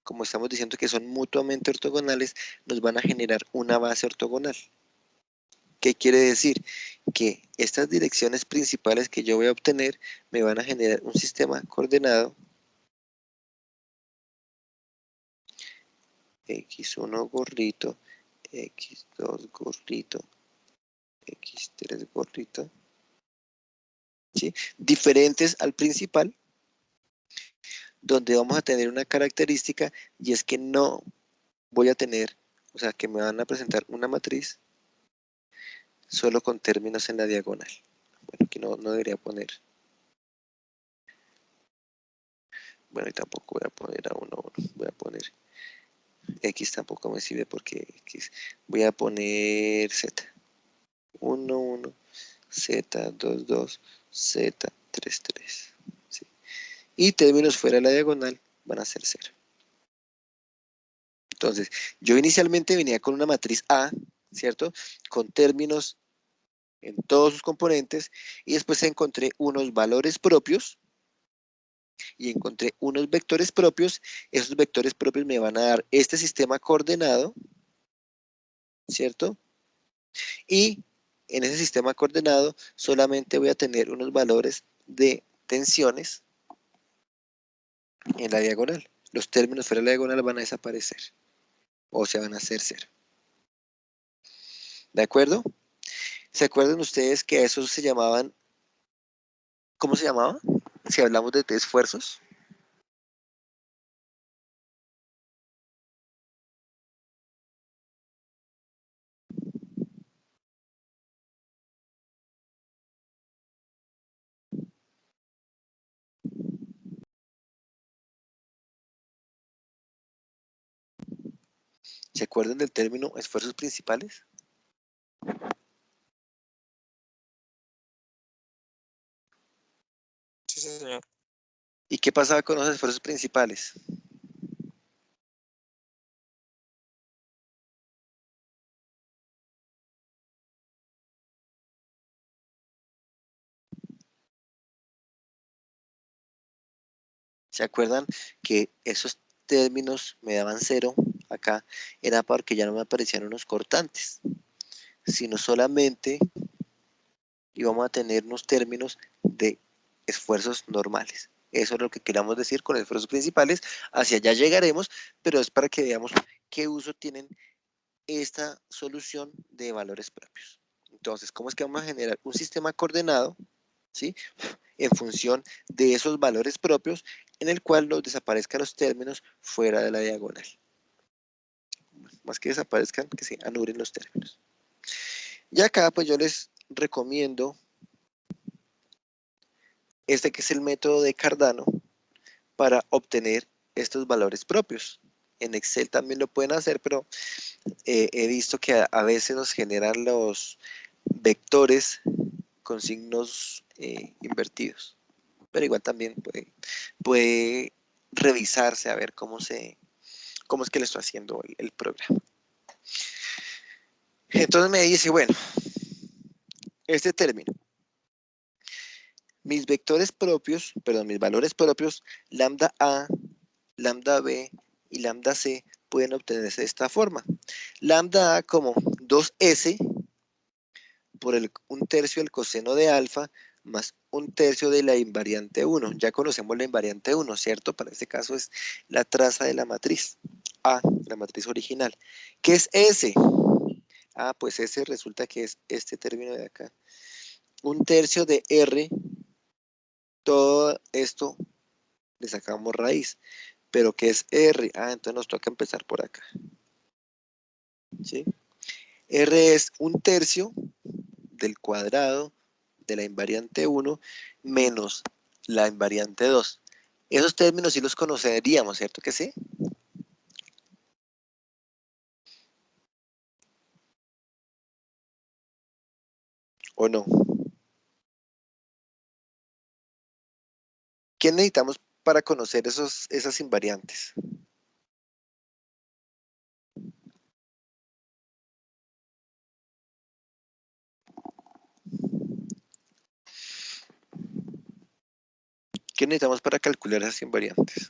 como estamos diciendo que son mutuamente ortogonales, nos van a generar una base ortogonal. ¿Qué quiere decir? Que estas direcciones principales que yo voy a obtener me van a generar un sistema coordenado x1 gorrito, x2 gorrito, x3 gorrito, ¿sí? Diferentes al principal, donde vamos a tener una característica y es que no voy a tener, o sea, que me van a presentar una matriz solo con términos en la diagonal. Bueno, aquí no debería poner. Bueno, y tampoco voy a poner a 1, 1. Voy a poner X, tampoco me sirve porque X. Voy a poner Z. 1, 1, Z, 2, 2, Z, 3, 3. ¿Sí? Y términos fuera de la diagonal van a ser 0. Entonces, yo inicialmente venía con una matriz A, ¿cierto? Con términos en todos sus componentes, y después encontré unos valores propios, y encontré unos vectores propios. Esos vectores propios me van a dar este sistema coordenado, ¿cierto? Y en ese sistema coordenado solamente voy a tener unos valores de tensiones en la diagonal. Los términos fuera de la diagonal van a desaparecer o se van a hacer cero. ¿De acuerdo? ¿Se acuerdan ustedes que a esos se llamaban, cómo se llamaba? Si hablamos de esfuerzos. ¿Se acuerdan del término esfuerzos principales? Sí, señor. ¿Y qué pasaba con los esfuerzos principales? ¿Se acuerdan que esos términos me daban cero acá? Era porque ya no me aparecían unos cortantes, sino solamente íbamos a tener unos términos de esfuerzos normales. Eso es lo que queramos decir con esfuerzos principales. Hacia allá llegaremos, pero es para que veamos qué uso tienen esta solución de valores propios. Entonces, ¿cómo es que vamos a generar un sistema coordenado, ¿sí?, en función de esos valores propios, en el cual nos desaparezcan los términos fuera de la diagonal? Más que desaparezcan, que se anulen los términos. Y acá, pues yo les recomiendo este que es el método de Cardano para obtener estos valores propios. En Excel también lo pueden hacer, pero he visto que a veces nos generan los vectores con signos invertidos. Pero igual también puede revisarse a ver cómo es que le estoy haciendo el programa. Entonces me dice, bueno, este término, mis vectores propios, perdón, mis valores propios, lambda A, lambda B y lambda C pueden obtenerse de esta forma. Lambda A como 2S por un tercio del coseno de alfa más un tercio de la invariante 1. Ya conocemos la invariante 1, ¿cierto? Para este caso es la traza de la matriz A, la matriz original. ¿Qué es S? Ah, pues S resulta que es este término de acá. Un tercio de R, todo esto le sacamos raíz. ¿Pero qué es R? Ah, entonces nos toca empezar por acá. ¿Sí? R es un tercio del cuadrado de la invariante 1 menos la invariante 2. Esos términos sí los conoceríamos, ¿cierto que sí? ¿O no? ¿Qué necesitamos para conocer esas invariantes? ¿Qué necesitamos para calcular esas invariantes?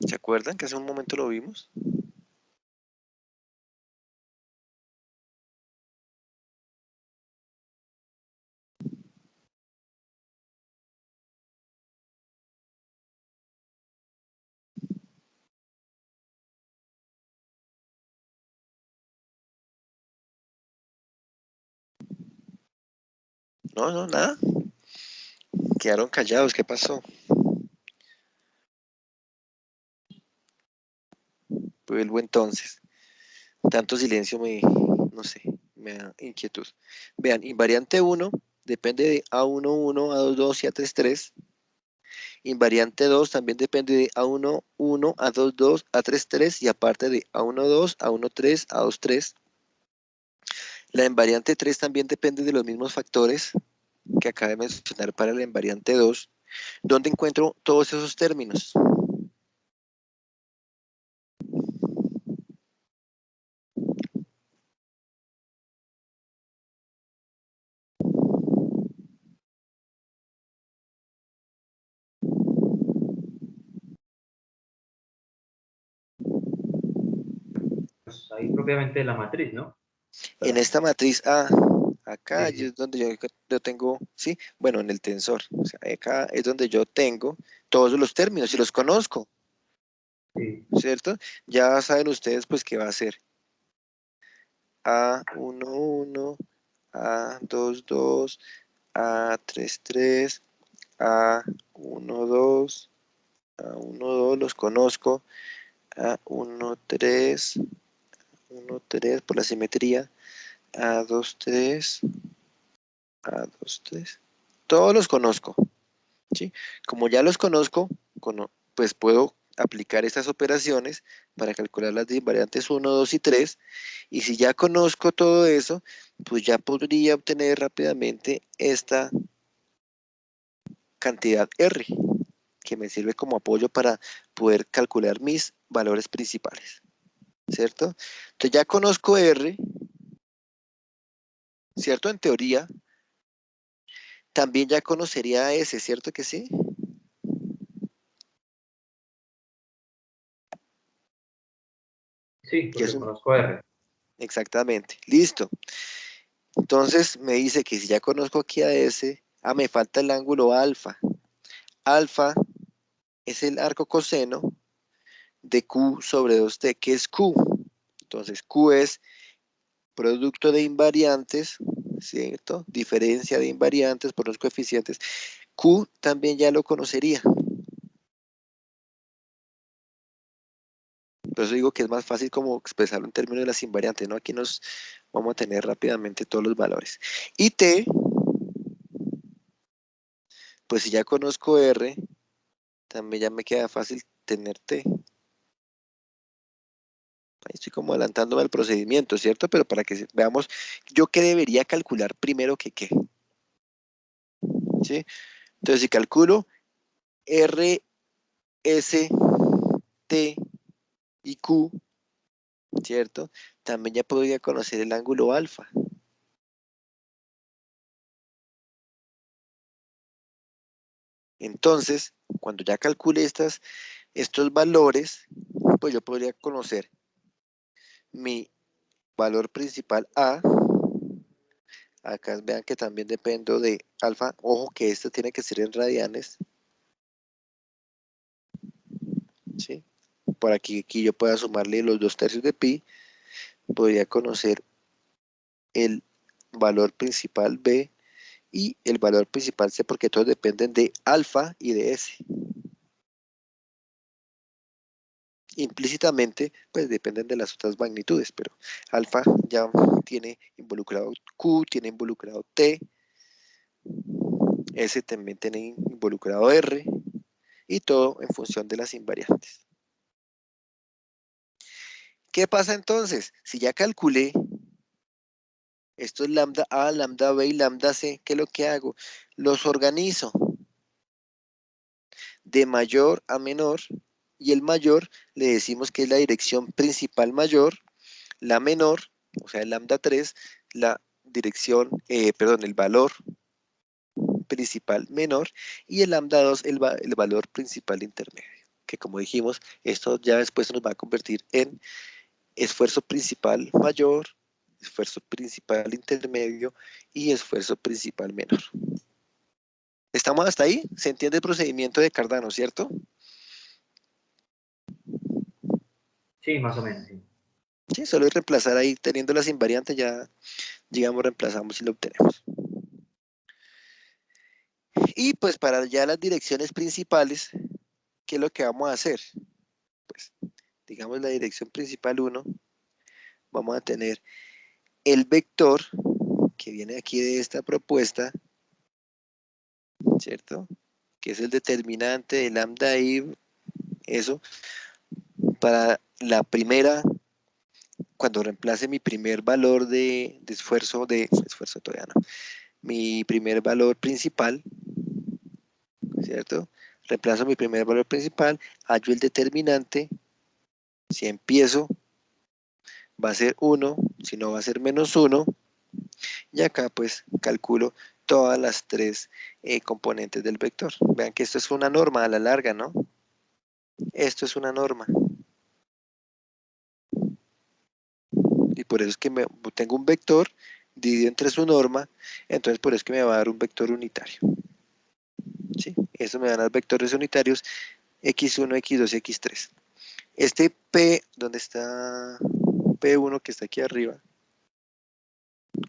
¿Se acuerdan que hace un momento lo vimos? No, no, nada. Quedaron callados, ¿qué pasó? Vuelvo entonces. Tanto silencio no sé, me da inquietud. Vean, invariante 1 depende de A11, A22 y A33. Invariante 2 también depende de A11, A22, A33 y aparte de A12, A13, A23. La invariante 3 también depende de los mismos factores que acabé de mencionar para la invariante 2. ¿Dónde encuentro todos esos términos? pues, ahí propiamente de la matriz, ¿no? En esta matriz A, acá Sí, sí, es donde yo tengo, ¿sí? Bueno, en el tensor. O sea, acá es donde yo tengo todos los términos y los conozco, sí. ¿cierto? Ya saben ustedes, pues, qué va a ser. A11, A22, A33, A12, A12 los conozco, A13, 1, 3 por la simetría, A23, A23, todos los conozco, ¿sí? Como ya los conozco, pues puedo aplicar estas operaciones para calcular las invariantes 1, 2 y 3, y si ya conozco todo eso, pues ya podría obtener rápidamente esta cantidad R, que me sirve como apoyo para poder calcular mis valores principales, ¿cierto? Entonces ya conozco R, ¿cierto? En teoría, también ya conocería S, ¿cierto que sí? Sí, Que es porque un, conozco R. exactamente, listo. Entonces me dice que si ya conozco aquí a S, me falta el ángulo alfa. Alfa es el arco coseno de Q sobre 2T. ¿Qué es Q? Entonces Q es producto de invariantes, ¿cierto? Diferencia de invariantes por los coeficientes. Q también ya lo conocería. Por eso digo que es más fácil como expresarlo en términos de las invariantes, ¿no? Aquí nos vamos a tener rápidamente todos los valores. Y T, pues si ya conozco R, también ya me queda fácil tener T. Ahí estoy como adelantándome al procedimiento, ¿cierto? Pero para que veamos, yo qué debería calcular primero que qué, ¿sí? Entonces, si calculo R, S, T y Q, ¿cierto? También ya podría conocer el ángulo alfa. Entonces, cuando ya calcule estos valores, pues yo podría conocer mi valor principal A. Acá vean que también dependo de alfa. Ojo que esto tiene que ser en radianes, ¿sí? Por aquí yo pueda sumarle los 2/3 de pi. Podría conocer el valor principal B y el valor principal C, porque todos dependen de alfa y de S. Implícitamente, pues dependen de las otras magnitudes, pero alfa ya tiene involucrado Q, tiene involucrado T, S también tiene involucrado R, y todo en función de las invariantes. ¿Qué pasa entonces? Si ya calculé estos lambda A, lambda B y lambda C, ¿qué es lo que hago? Los organizo de mayor a menor, y el mayor le decimos que es la dirección principal mayor, la menor, o sea, el lambda 3, la dirección, perdón, el valor principal menor, y el lambda 2, el valor principal intermedio, que como dijimos, esto ya después nos va a convertir en esfuerzo principal mayor, esfuerzo principal intermedio y esfuerzo principal menor. ¿Estamos hasta ahí? ¿Se entiende el procedimiento de Cardano, cierto? Sí, más o menos, sí. Sí, solo es reemplazar ahí, teniendo las invariantes ya, digamos, reemplazamos y lo obtenemos. Y pues para ya las direcciones principales, ¿qué es lo que vamos a hacer? Pues, digamos la dirección principal 1, vamos a tener el vector que viene aquí de esta propuesta, ¿cierto? Que es el determinante de lambda i, eso, para la primera, cuando reemplace mi primer valor de esfuerzo, todavía no, mi primer valor principal, ¿cierto? Reemplazo mi primer valor principal, hallo el determinante, si empiezo va a ser 1, si no va a ser -1, y acá pues calculo todas las tres componentes del vector. Vean que esto es una norma a la larga, ¿no? Esto es una norma. Y por eso es que tengo un vector dividido entre su norma, entonces por eso es que me va a dar un vector unitario. ¿Sí? Eso me van a dar vectores unitarios x1, x2 y x3. Este P, ¿dónde está P1 que está aquí arriba?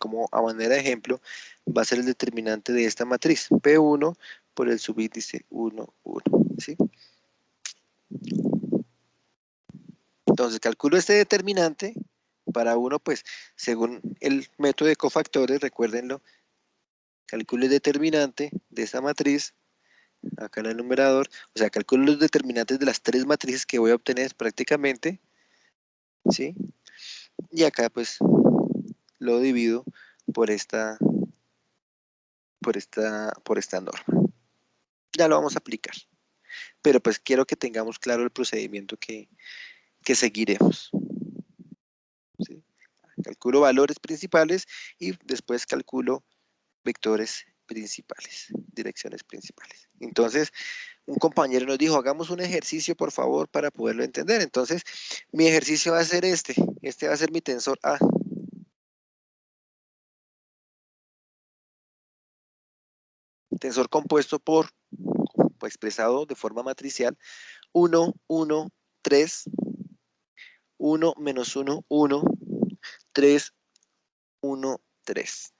Como a manera de ejemplo, va a ser el determinante de esta matriz, P1 por el subíndice 1, 1, ¿sí? Entonces calculo este determinante para uno, pues, según el método de cofactores, recuérdenlo, calculo el determinante de esta matriz, acá en el numerador, o sea, calculo los determinantes de las tres matrices que voy a obtener prácticamente, ¿sí? Y acá, pues, lo divido por esta norma. Ya lo vamos a aplicar. Pero pues quiero que tengamos claro el procedimiento que seguiremos. ¿Sí? Calculo valores principales y después calculo vectores principales, direcciones principales. Entonces, un compañero nos dijo, hagamos un ejercicio, por favor, para poderlo entender. Entonces, mi ejercicio va a ser este. Este va a ser mi tensor A. Tensor compuesto por, expresado de forma matricial, 1, 1, 3, 1 menos 1, 1, 3, 1, 3.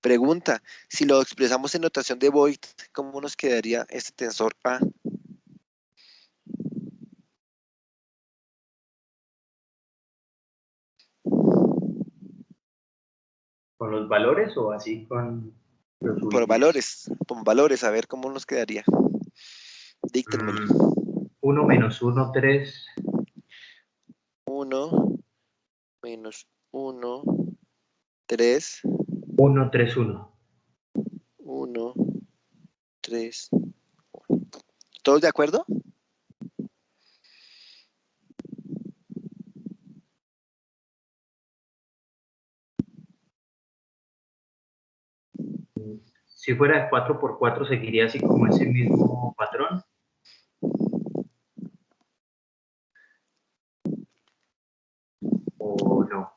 Pregunta, si lo expresamos en notación de Voigt, ¿cómo nos quedaría este tensor A? ¿Con los valores o así con los subíndices? Por valores, a ver cómo nos quedaría. Díctenmelo. 1 menos 1, 3. 1 menos 1, 3, 1, 3, 1. 1, 3. ¿Todos de acuerdo? Si fuera de 4 por 4, ¿seguiría así como ese mismo patrón? ¿O no?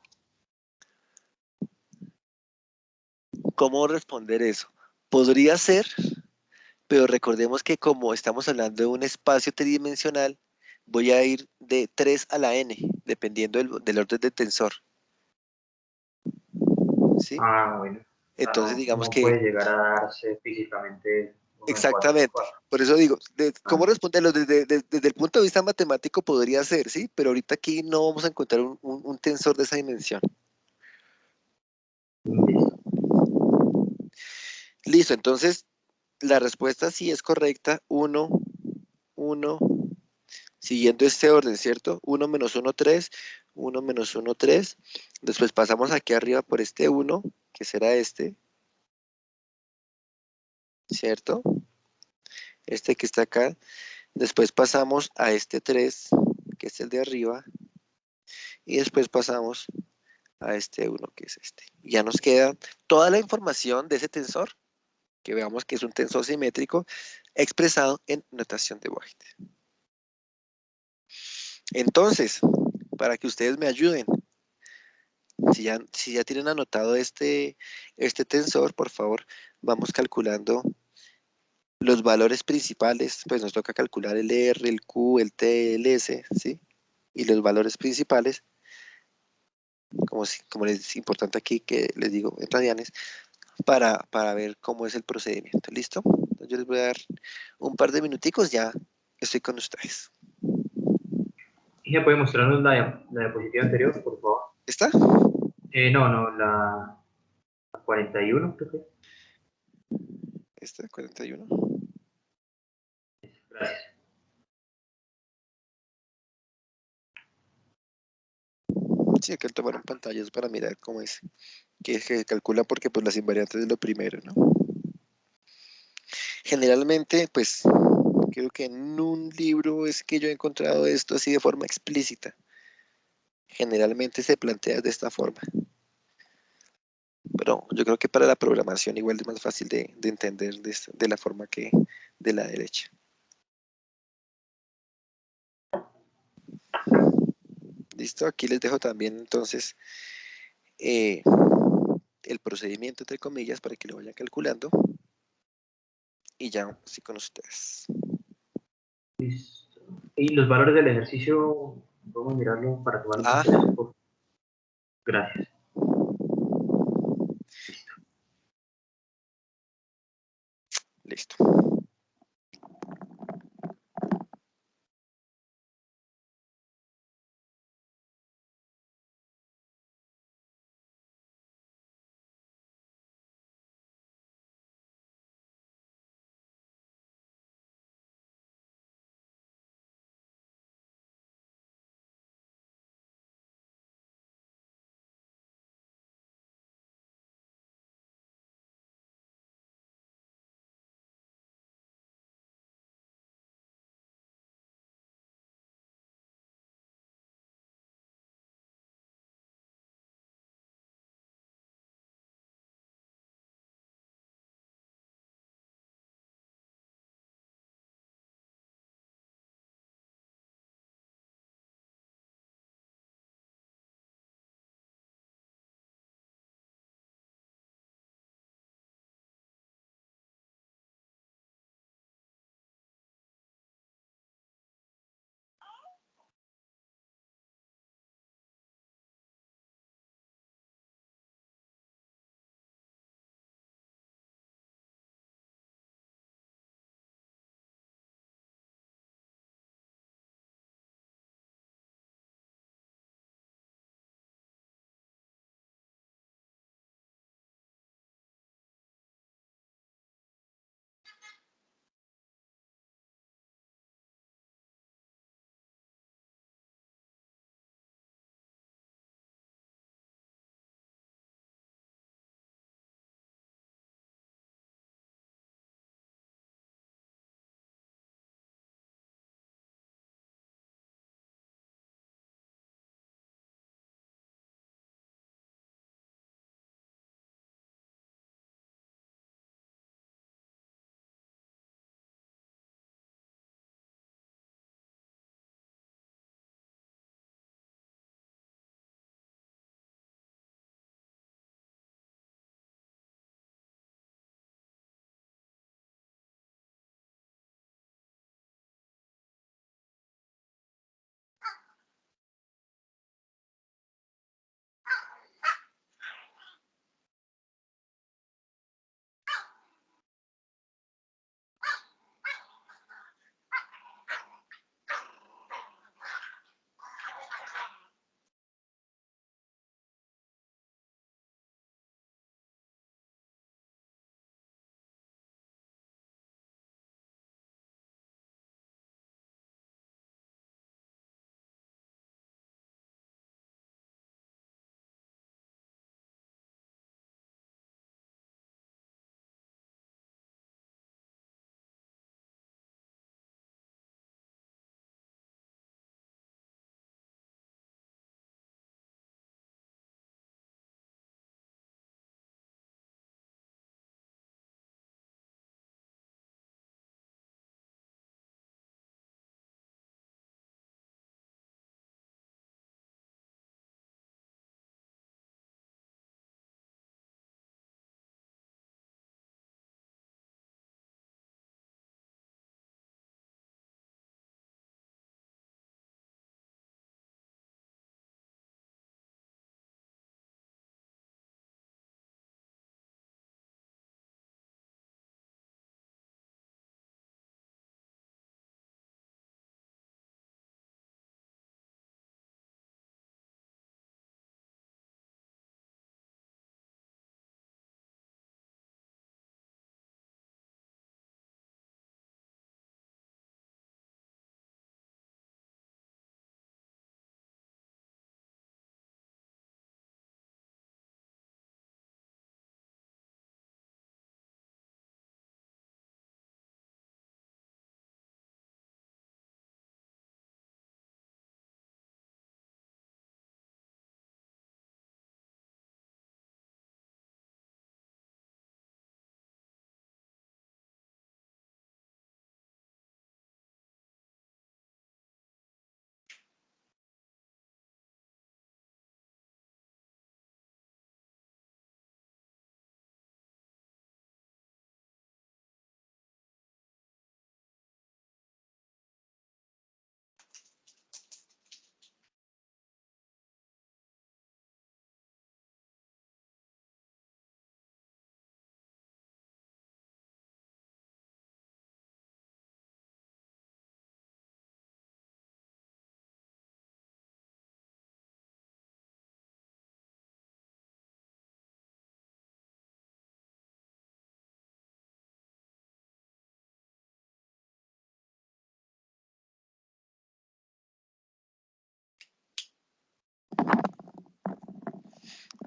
¿Cómo responder eso? Podría ser, pero recordemos que como estamos hablando de un espacio tridimensional, voy a ir de 3 a la n, dependiendo del orden del tensor. ¿Sí? Ah, bueno. Entonces, digamos No que puede llegar a darse físicamente uno de 4 por exactamente. 4. Por eso digo, ¿cómo Ah, responderlo? Desde el punto de vista matemático podría ser, ¿sí? Pero ahorita aquí no vamos a encontrar un tensor de esa dimensión. listo. Listo, entonces la respuesta sí es correcta. 1, 1, siguiendo este orden, ¿cierto? 1 menos 1, 3, 1 menos 1, 3. Después pasamos aquí arriba por este 1, que será este, ¿cierto? Este que está acá. Después pasamos a este 3, que es el de arriba. Y después pasamos a este 1, que es este. Ya nos queda toda la información de ese tensor, que veamos que es un tensor simétrico, expresado en notación de Voigt. Entonces, para que ustedes me ayuden, si ya tienen anotado este tensor, por favor, vamos calculando los valores principales, pues nos toca calcular el R, el Q, el T, el S, ¿sí? Y los valores principales, como les es importante aquí que les digo en radianes, para ver cómo es el procedimiento. ¿Listo? Entonces yo les voy a dar un par de minuticos, ya estoy con ustedes. ¿Y puede mostrarnos la diapositiva anterior, por favor? ¿Está? No, la 41, creo que. ¿Está? 41. Gracias. Sí, hay que tomar en pantallas para mirar cómo es. Que se calcula porque pues las invariantes es lo primero, ¿no? Generalmente, pues, creo que en un libro es que yo he encontrado esto así de forma explícita. Generalmente se plantea de esta forma. Pero yo creo que para la programación igual es más fácil de entender de la forma que de la derecha. ¿Listo? Aquí les dejo también entonces eh, el procedimiento, entre comillas, para que lo vayan calculando. Y ya, así con ustedes. Listo. Y los valores del ejercicio, vamos a mirarlo para tomarlo Ah, por tiempo. Gracias. listo.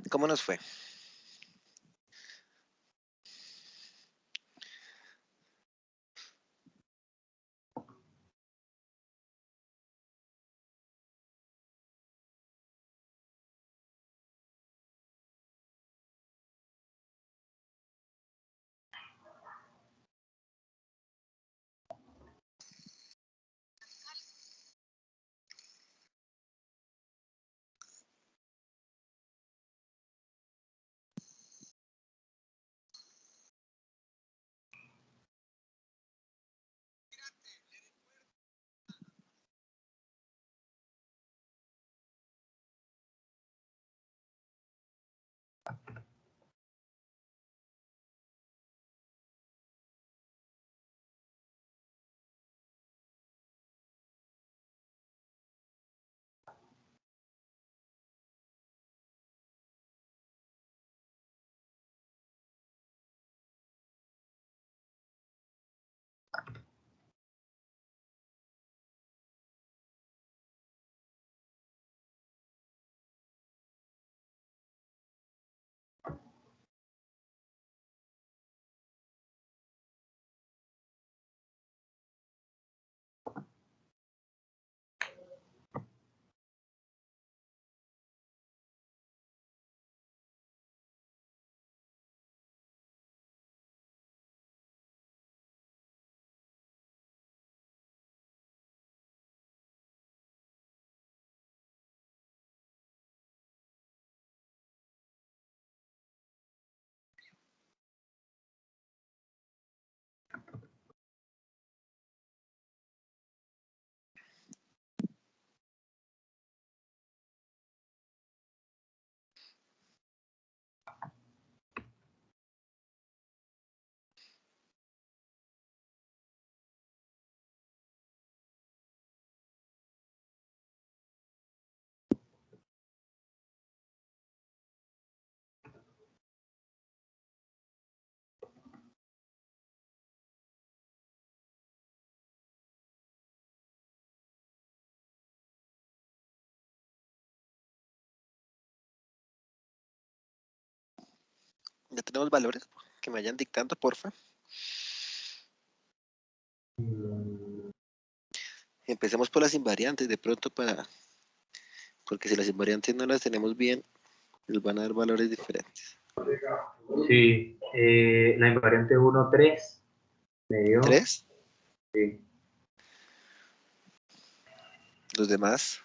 ¿Cómo nos fue? Ya tenemos valores que me vayan dictando, porfa. Empecemos por las invariantes, de pronto porque si las invariantes no las tenemos bien, nos van a dar valores diferentes. Sí, la invariante 1, 3 me dio. ¿3? Sí. Los demás.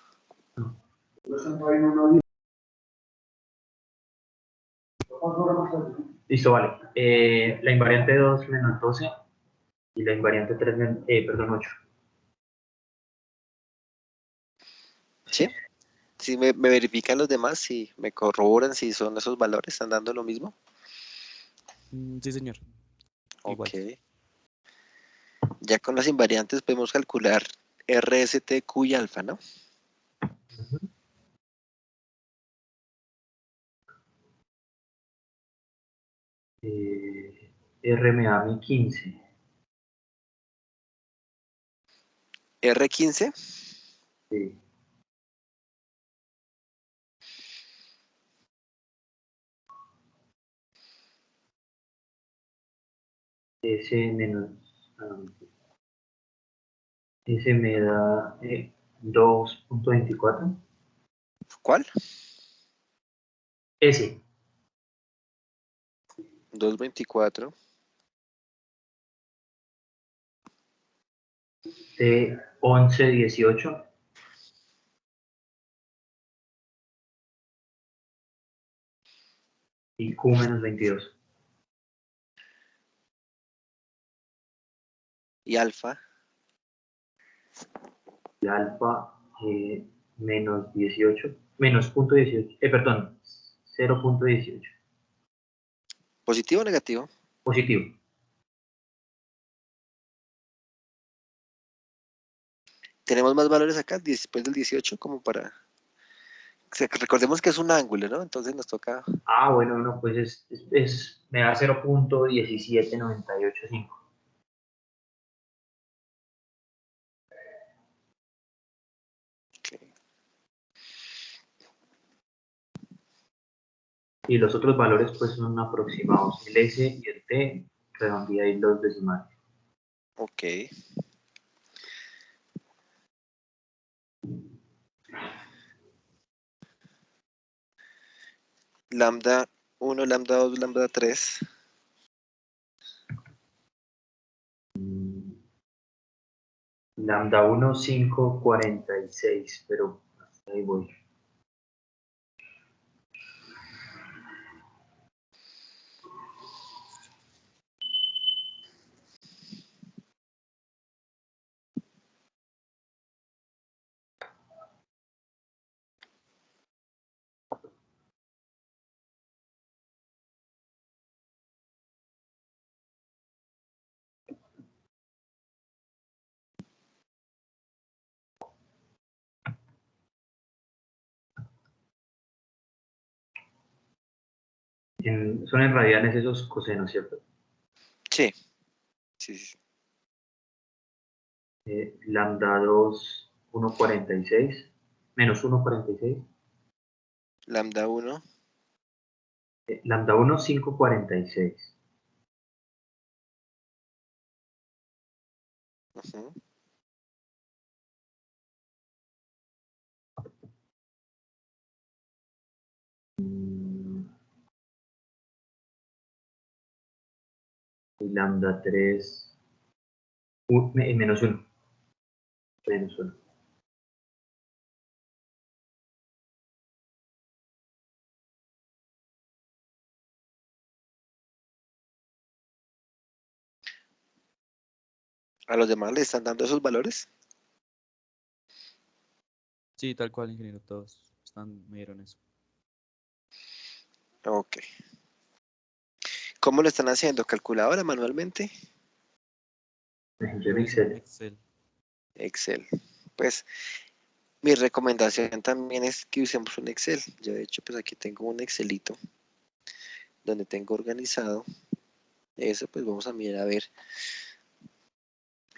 Listo, vale. La invariante 2 menos 12 y la invariante 3, perdón, 8. ¿Sí? Si me verifican los demás, si me corroboran si son esos valores, están dando lo mismo. Sí, señor. Igual. Ok. Ya con las invariantes podemos calcular RST, Q y alfa, ¿no? R me da a mí 15. R15, Sí. S menos. S me da 2.24. ¿cuál? S. 224. T 11.18. Y Q menos 22. Y alfa, Y alfa menos 18. Menos punto 18. Perdón. 0.18. ¿positivo o negativo? Positivo. Tenemos más valores acá, después del 18, como para... O sea, que recordemos que es un ángulo, ¿no? Entonces nos toca... Ah, bueno, no, pues me da 0.17985. ok. Y los otros valores pues son aproximados. El S y el T redondeáis los decimales. Ok. Lambda 1, lambda 2, lambda 3. Lambda 1, 5, 46, pero hasta ahí voy. Son en radianes esos cosenos, ¿cierto? Sí. Sí, sí. Lambda 2, 1,46, menos 1,46. Lambda 1. Lambda 1, 5,46. Ujú. Y lambda 3, menos 1. Menos 1. ¿A los demás le están dando esos valores? Sí, tal cual, ingeniero, todos me dieron eso. Ok. ¿Cómo lo están haciendo? ¿Calculadora manualmente? Yo en Excel. Excel. Excel. Pues mi recomendación también es que usemos un Excel. Yo de hecho pues aquí tengo un Excelito donde tengo organizado eso, pues vamos a mirar a ver.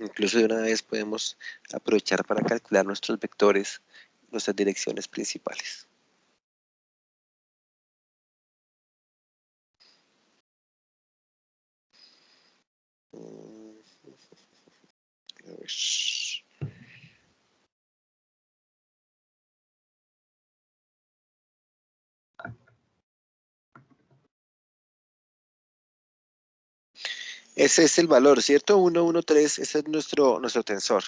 Incluso de una vez podemos aprovechar para calcular nuestros vectores, nuestras direcciones principales. A ver. Ese es el valor, ¿cierto? 1, 1, 3, ese es nuestro tensor.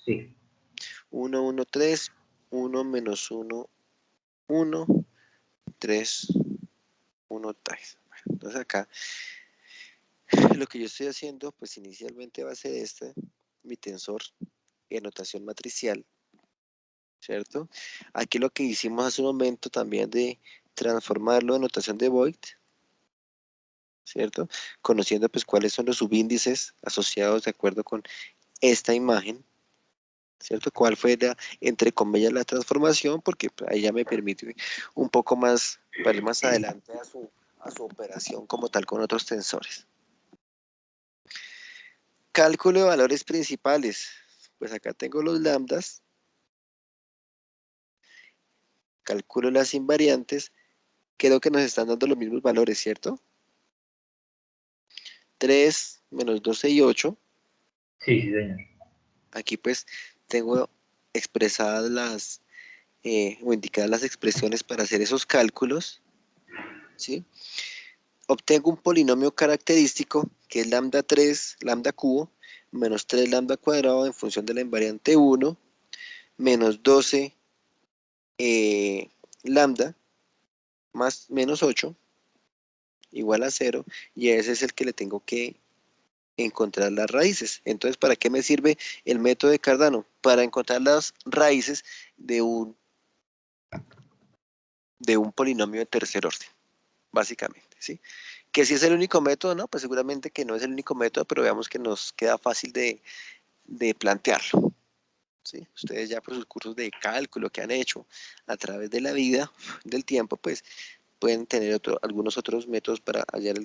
Sí. 1, 1, 3, 1 menos 1, 1, 3, 1, 3. Bueno, entonces acá lo que yo estoy haciendo, pues inicialmente va a ser mi tensor en notación matricial, ¿cierto? Aquí lo que hicimos hace un momento también de transformarlo en notación de Voigt, ¿cierto? Conociendo pues cuáles son los subíndices asociados de acuerdo con esta imagen, ¿cierto? ¿Cuál fue entre comillas, la transformación? Porque pues, ahí ya me permite un poco más, para ir más adelante a su operación como tal con otros tensores. Cálculo de valores principales. Pues acá tengo los lambdas. Calculo las invariantes. Creo que nos están dando los mismos valores, ¿cierto? 3 menos 12 y 8. Sí, sí, señor. Aquí pues tengo expresadas o indicadas las expresiones para hacer esos cálculos, ¿sí? Obtengo un polinomio característico que es lambda 3, lambda cubo, menos 3 lambda cuadrado en función de la invariante 1, menos 12 lambda más menos 8 igual a 0, y ese es el que le tengo que encontrar las raíces. Entonces, ¿para qué me sirve el método de Cardano? Para encontrar las raíces de un polinomio de tercer orden, básicamente, ¿sí? Que si es el único método, ¿no? Pues seguramente que no es el único método, pero veamos que nos queda fácil de plantearlo, ¿sí? Ustedes ya por sus cursos de cálculo que han hecho a través de la vida, del tiempo, pues pueden tener algunos otros métodos para hallar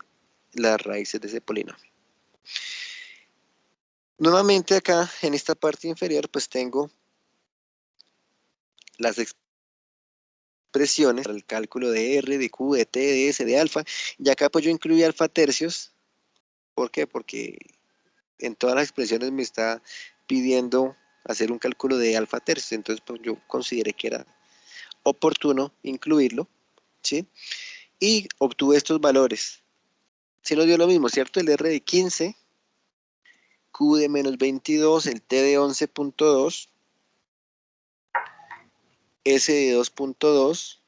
las raíces de ese polinomio. Nuevamente acá en esta parte inferior pues tengo las expresiones para el cálculo de R, de Q, de T, de S, de alfa. Y acá pues yo incluí alfa tercios. ¿Por qué? Porque en todas las expresiones me está pidiendo hacer un cálculo de alfa tercios. Entonces pues yo consideré que era oportuno incluirlo, ¿sí? Y obtuve estos valores. Si nos dio lo mismo, ¿cierto? El R de 15, Q de menos 22, el T de 11.2, S de 2.2,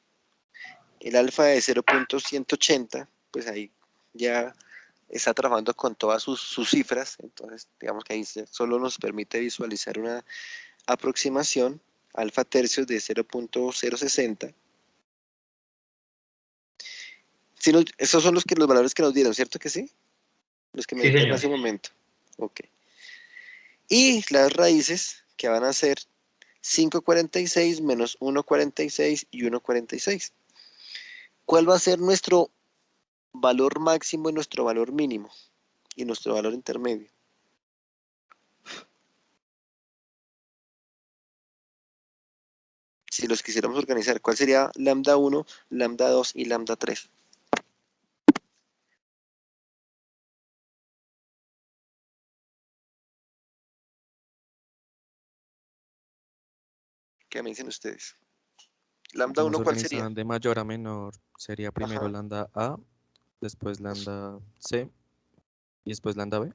el alfa de 0.180, pues ahí ya está trabajando con todas sus cifras, entonces digamos que ahí solo nos permite visualizar una aproximación, alfa tercios de 0.060. Si esos son los valores que nos dieron, ¿cierto que sí? Los que me Sí, dijeron señor. hace un momento. Ok. Y las raíces que van a ser 5,46 menos 1,46 y 1,46. ¿Cuál va a ser nuestro valor máximo y nuestro valor mínimo? Y nuestro valor intermedio. Si los quisiéramos organizar, ¿cuál sería lambda 1, lambda 2 y lambda 3? ¿Qué me dicen ustedes? Lambda ¿Cómo 1, se ¿cuál sería? organizan de mayor a menor? Sería primero Ajá. lambda A, después lambda C y después lambda B.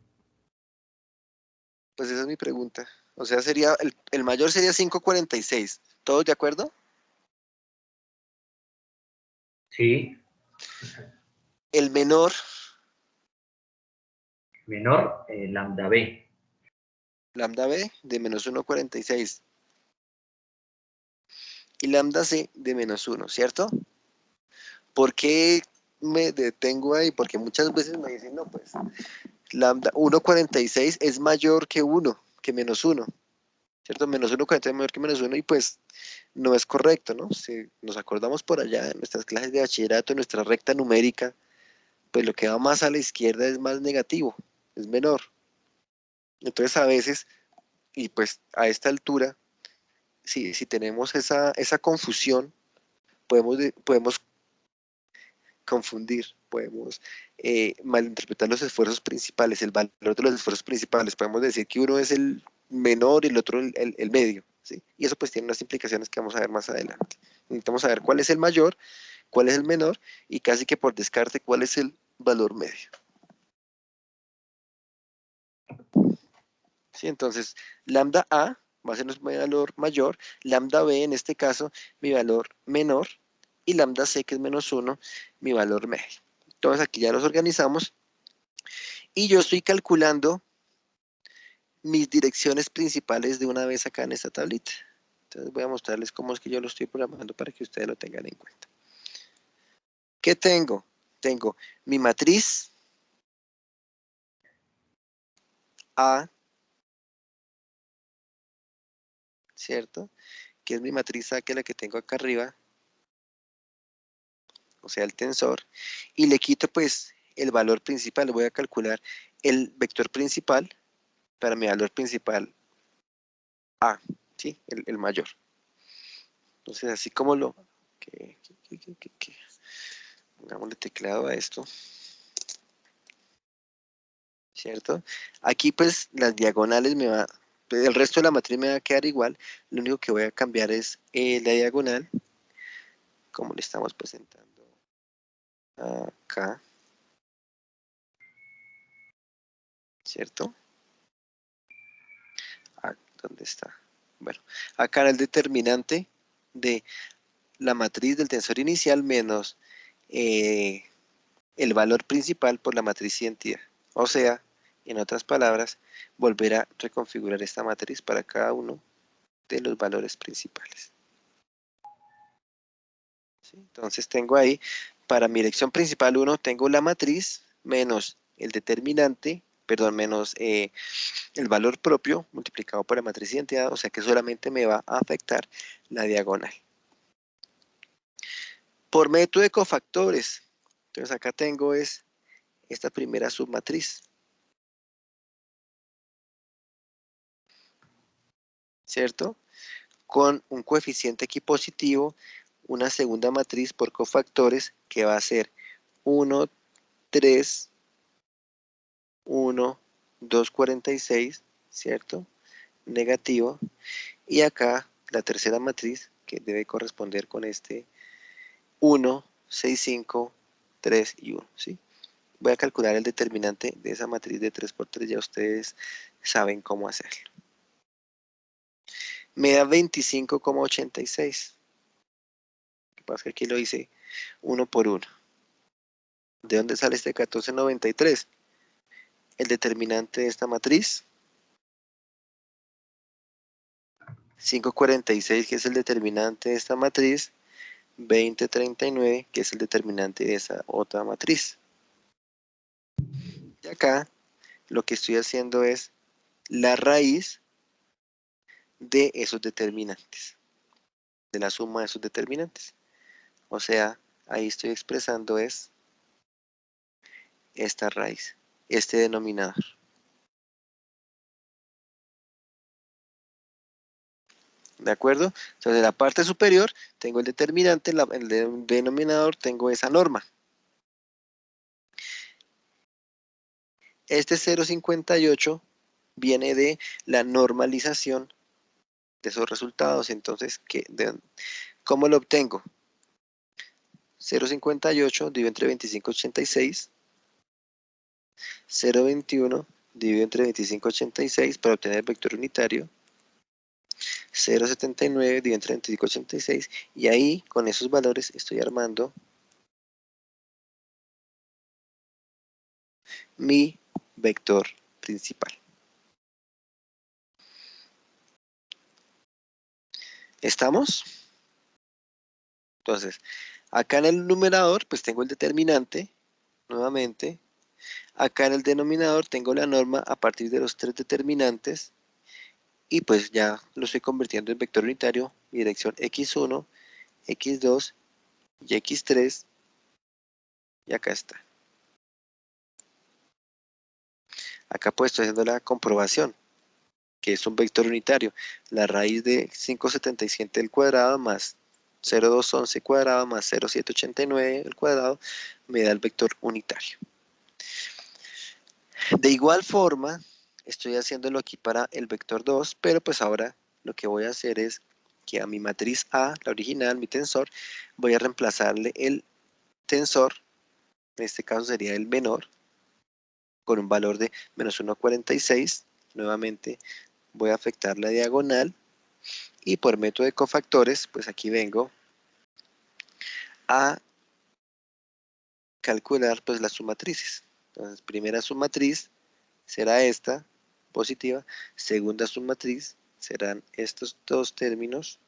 Pues esa es mi pregunta. O sea, sería el mayor sería 5,46. ¿Todos de acuerdo? Sí. El menor, Menor, lambda B. lambda b, de menos 1,46. Y lambda c de menos 1, ¿cierto? ¿Por qué me detengo ahí? Porque muchas veces me dicen, no, pues, lambda 1,46 es mayor que 1, que menos 1, ¿cierto? Menos 1,46 es mayor que menos 1 y pues no es correcto, ¿no? Si nos acordamos por allá en nuestras clases de bachillerato, en nuestra recta numérica, pues lo que va más a la izquierda es más negativo, es menor. Entonces a veces, y pues a esta altura, si tenemos esa confusión, podemos confundir, podemos malinterpretar los esfuerzos principales, el valor de los esfuerzos principales. Podemos decir que uno es el menor y el otro el medio, ¿sí? Y eso pues tiene unas implicaciones que vamos a ver más adelante. Necesitamos saber cuál es el mayor, cuál es el menor y casi que por descarte cuál es el valor medio. ¿Sí? Entonces, lambda A va a ser mi valor mayor, lambda B en este caso mi valor menor y lambda C que es menos 1 mi valor medio. Entonces aquí ya los organizamos y yo estoy calculando mis direcciones principales de una vez acá en esta tablita. Entonces voy a mostrarles cómo es que yo lo estoy programando para que ustedes lo tengan en cuenta. ¿Qué tengo? Tengo mi matriz A, ¿cierto? Que es mi matriz A, que es la que tengo acá arriba, o sea, el tensor, y le quito pues el valor principal. Voy a calcular el vector principal para mi valor principal A, ¿sí? El mayor. Entonces, así como lo... Pongámosle teclado a esto, ¿cierto? Aquí pues las diagonales el resto de la matriz me va a quedar igual, lo único que voy a cambiar es la diagonal, como le estamos presentando acá, ¿cierto? Ah, ¿dónde está? Bueno, acá en el determinante de la matriz del tensor inicial menos eh, el valor principal por la matriz identidad. O sea, en otras palabras, volver a reconfigurar esta matriz para cada uno de los valores principales. ¿Sí? Entonces tengo ahí, para mi elección principal 1, tengo la matriz menos el determinante, perdón, menos el valor propio multiplicado por la matriz de identidad, o sea que solamente me va a afectar la diagonal. Por método de cofactores, entonces acá tengo esta primera submatriz. ¿cierto? Con un coeficiente equipositivo, una segunda matriz por cofactores que va a ser 1, 3, 1, 2, 46, ¿cierto? Negativo. Y acá la tercera matriz que debe corresponder con este 1, 6, 5, 3 y 1, ¿sí? Voy a calcular el determinante de esa matriz de 3 por 3, ya ustedes saben cómo hacerlo. Me da 25,86. Lo que pasa es que aquí lo hice 1 por 1. ¿De dónde sale este 1493? El determinante de esta matriz, 546, que es el determinante de esta matriz, 2039, que es el determinante de esa otra matriz. Y acá lo que estoy haciendo es la raíz de esos determinantes, de la suma de esos determinantes. O sea, ahí estoy expresando es esta raíz, este denominador. ¿De acuerdo? Entonces, en la parte superior tengo el determinante, en el denominador tengo esa norma. Este 0,58 viene de la normalización de esos resultados. Entonces, ¿cómo lo obtengo? 0,58 dividido entre 25,86. 0,21 dividido entre 25,86 para obtener el vector unitario. 0,79 dividido entre 25,86. Y ahí, con esos valores, estoy armando mi vector principal. ¿Estamos? Entonces, acá en el numerador, pues tengo el determinante, nuevamente. Acá en el denominador tengo la norma a partir de los tres determinantes. Y pues ya lo estoy convirtiendo en vector unitario, mi dirección x1, x2 y x3. Y acá está. Acá pues estoy haciendo la comprobación, que es un vector unitario. La raíz de 577 al cuadrado más 0,211 cuadrado más 0,789 al cuadrado me da el vector unitario. De igual forma, estoy haciéndolo aquí para el vector 2, pero pues ahora lo que voy a hacer es que a mi matriz A, la original, mi tensor, voy a reemplazarle el tensor, en este caso sería el menor, con un valor de menos 1,46. Nuevamente voy a afectar la diagonal y por método de cofactores, pues aquí vengo a calcular pues las submatrices. Entonces, primera submatriz será esta, positiva. Segunda submatriz serán estos dos términos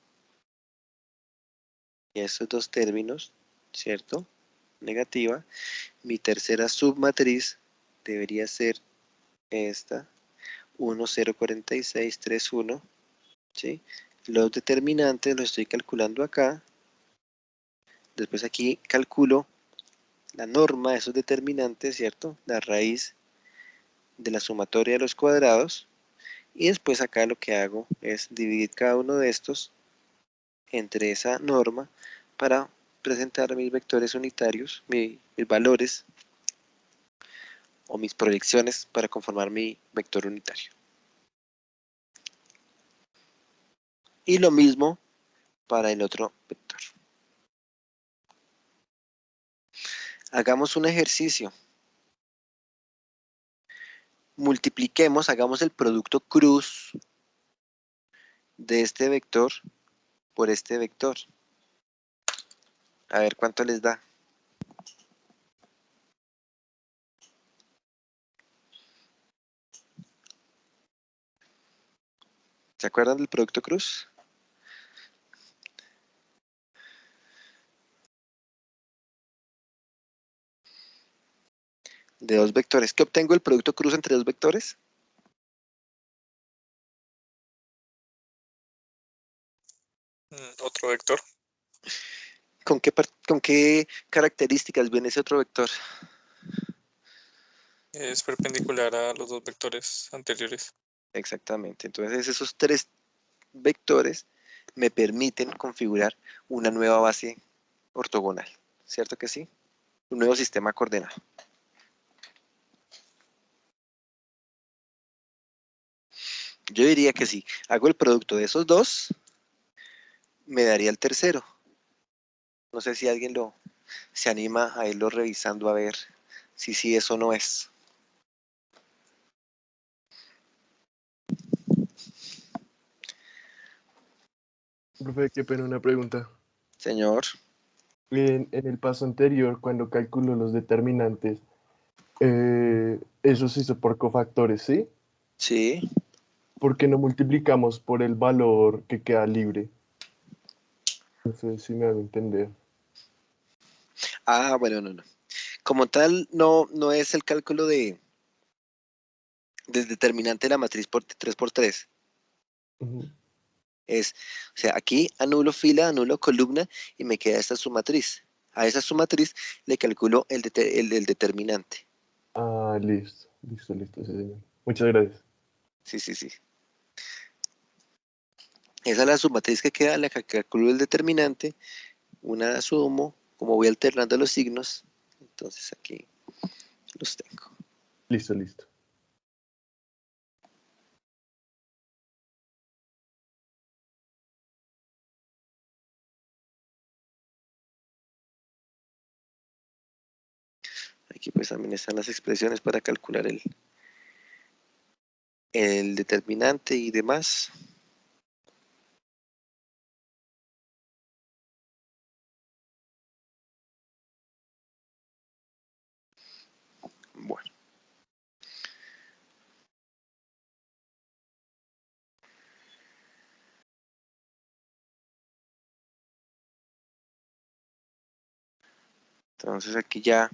y estos dos términos, ¿cierto? Negativa. Mi tercera submatriz debería ser esta, 1,04631, ¿sí? Los determinantes los estoy calculando acá. Después aquí calculo la norma de esos determinantes, ¿cierto? La raíz de la sumatoria de los cuadrados. Y después acá lo que hago es dividir cada uno de estos entre esa norma para presentar mis vectores unitarios, mis valores o mis proyecciones para conformar mi vector unitario. Y lo mismo para el otro vector. Hagamos un ejercicio. Multipliquemos, hagamos el producto cruz de este vector por este vector. A ver cuánto les da. ¿Se acuerdan del producto cruz? De dos vectores. ¿Qué obtengo el producto cruz entre dos vectores? Otro vector. ¿Con qué características viene ese otro vector? Es perpendicular a los dos vectores anteriores. Exactamente. Entonces esos tres vectores me permiten configurar una nueva base ortogonal, ¿cierto que sí? Un nuevo sistema coordenado. Yo diría que sí. Hago el producto de esos dos, me daría el tercero. No sé si alguien se anima a irlo revisando a ver si sí eso no es. Profe, qué pena una pregunta. Señor, En el paso anterior, cuando calculo los determinantes, eso se hizo por cofactores, ¿sí? sí. ¿Por qué no multiplicamos por el valor que queda libre? No sé si me hago entender. Ah, bueno, no. Como tal, no es el cálculo del determinante de la matriz por 3 por 3. Ujú. O sea, aquí anulo fila, anulo columna y me queda esta submatriz. A esa submatriz le calculo el determinante. Ah, listo, listo, listo, sí, señor. Muchas gracias. Sí, sí, sí. Esa es la submatriz que queda, la que calculo el determinante, una sumo, como voy alternando los signos, entonces aquí los tengo. Listo, listo. Aquí pues también están las expresiones para calcular el determinante y demás. Bueno, entonces aquí ya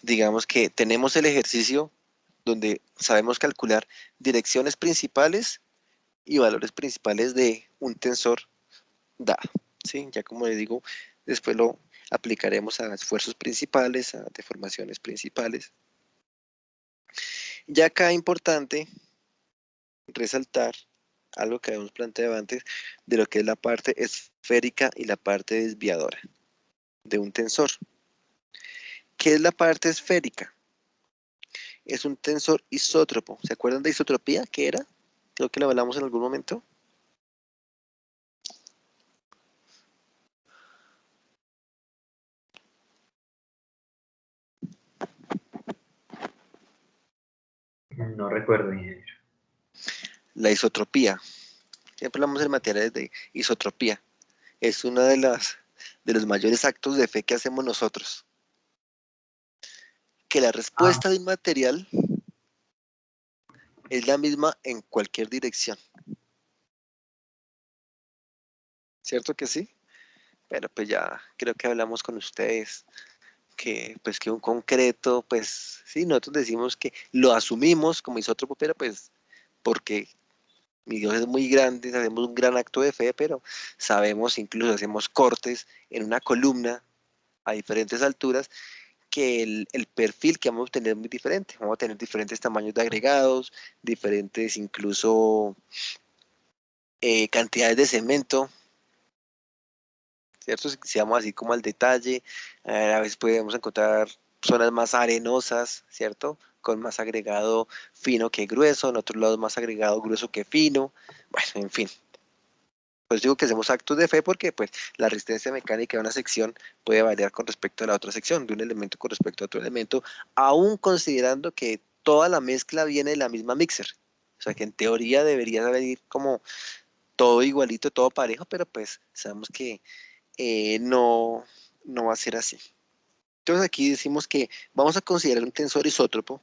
digamos que tenemos el ejercicio donde sabemos calcular direcciones principales y valores principales de un tensor dado, ¿sí? Ya como le digo, después lo aplicaremos a esfuerzos principales, a deformaciones principales. Ya acá importante resaltar algo que habíamos planteado antes de lo que es la parte esférica y la parte desviadora de un tensor. ¿Qué es la parte esférica? Es un tensor isótropo. ¿Se acuerdan de isotropía? ¿Qué era? Creo que lo hablamos en algún momento. No recuerdo, ingeniero. La isotropía. Siempre hablamos en materiales de isotropía. Es uno de los mayores actos de fe que hacemos nosotros. Que la Ah, respuesta de un material es la misma en cualquier dirección. ¿Cierto que sí? Pero pues ya creo que hablamos con ustedes que pues que un concreto, pues sí, nosotros decimos que lo asumimos como isótropo, pero pues porque mi Dios es muy grande, hacemos un gran acto de fe, pero sabemos, incluso hacemos cortes en una columna a diferentes alturas, que el perfil que vamos a obtener es muy diferente. Vamos a tener diferentes tamaños de agregados, diferentes incluso cantidades de cemento, ¿cierto? Si vamos así como al detalle, a veces podemos encontrar zonas más arenosas, ¿cierto? Con más agregado fino que grueso, en otros lados más agregado grueso que fino. Bueno, en fin. Pues digo que hacemos actos de fe porque pues la resistencia mecánica de una sección puede variar con respecto a la otra sección, de un elemento con respecto a otro elemento, aún considerando que toda la mezcla viene de la misma mixer. O sea que en teoría debería venir como todo igualito, todo parejo, pero pues sabemos que no va a ser así. Entonces aquí decimos que vamos a considerar un tensor isótropo,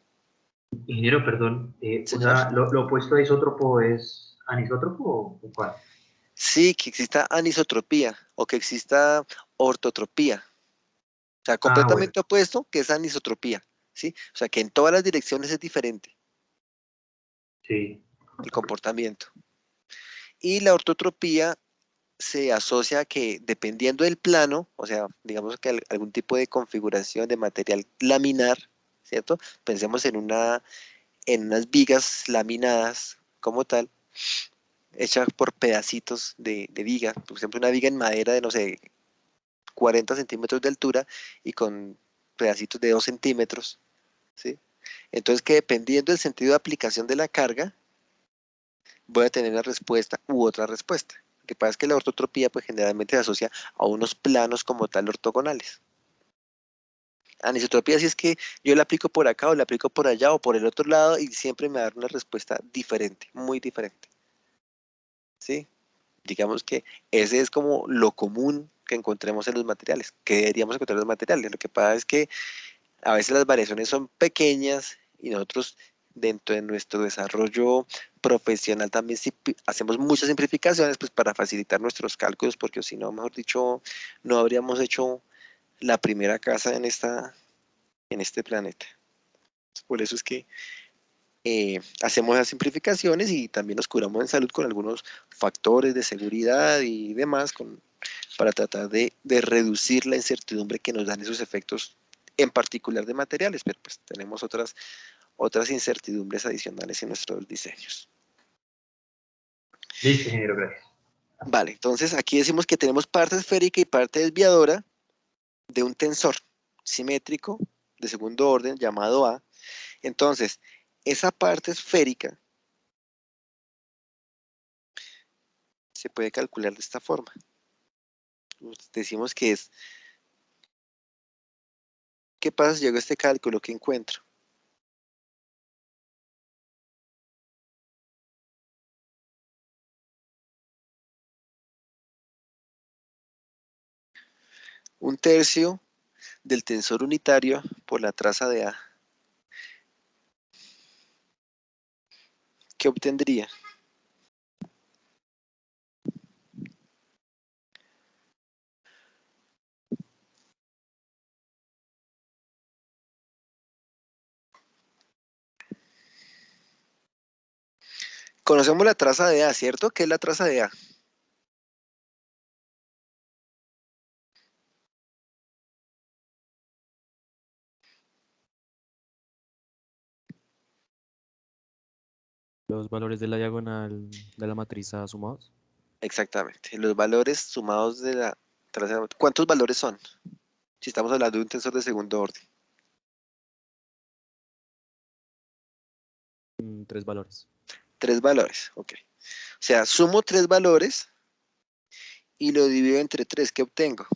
ingeniero, perdón. señor. Lo opuesto a isótropo es anisótropo o cuál? Sí, que exista anisotropía o que exista ortotropía. O sea, Ah, bueno, completamente opuesto que es anisotropía, ¿sí? O sea, que en todas las direcciones es diferente sí. el comportamiento. Y la ortotropía se asocia a que dependiendo del plano, o sea, digamos que algún tipo de configuración de material laminar, ¿cierto? Pensemos en unas vigas laminadas como tal. hecha por pedacitos de viga, por ejemplo, una viga en madera de, no sé, 40 centímetros de altura y con pedacitos de 2 centímetros, ¿sí? Entonces, que dependiendo del sentido de aplicación de la carga, voy a tener una respuesta u otra respuesta. Lo que pasa es que la ortotropía, pues generalmente se asocia a unos planos como tal ortogonales. Anisotropía sí es que yo la aplico por acá o la aplico por allá o por el otro lado y siempre me va a dar una respuesta diferente, muy diferente. ¿Sí? Digamos que ese es como lo común que encontremos en los materiales, que deberíamos encontrar en los materiales. Lo que pasa es que a veces las variaciones son pequeñas y nosotros dentro de nuestro desarrollo profesional también hacemos muchas simplificaciones pues para facilitar nuestros cálculos, porque si no, mejor dicho, no habríamos hecho la primera casa en este planeta. Por eso es que hacemos las simplificaciones y también nos curamos en salud con algunos factores de seguridad y demás para tratar de reducir la incertidumbre que nos dan esos efectos en particular de materiales, pero pues tenemos otras incertidumbres adicionales en nuestros diseños. Listo, ingeniero, gracias. Vale, entonces aquí decimos que tenemos parte esférica y parte desviadora de un tensor simétrico de segundo orden llamado A. Entonces, esa parte esférica se puede calcular de esta forma. Decimos que es, ¿qué pasa si llego a este cálculo que encuentro? Un tercio del tensor unitario por la traza de A. ¿Qué obtendría? Conocemos la traza de A, ¿cierto? ¿Qué es la traza de A? Los valores de la diagonal de la matriz A sumados. Exactamente. Los valores sumados de la traza de A. ¿Cuántos valores son? Si estamos hablando de un tensor de segundo orden. 3 valores. 3 valores, ok. O sea, sumo 3 valores y lo divido entre 3. ¿Qué obtengo?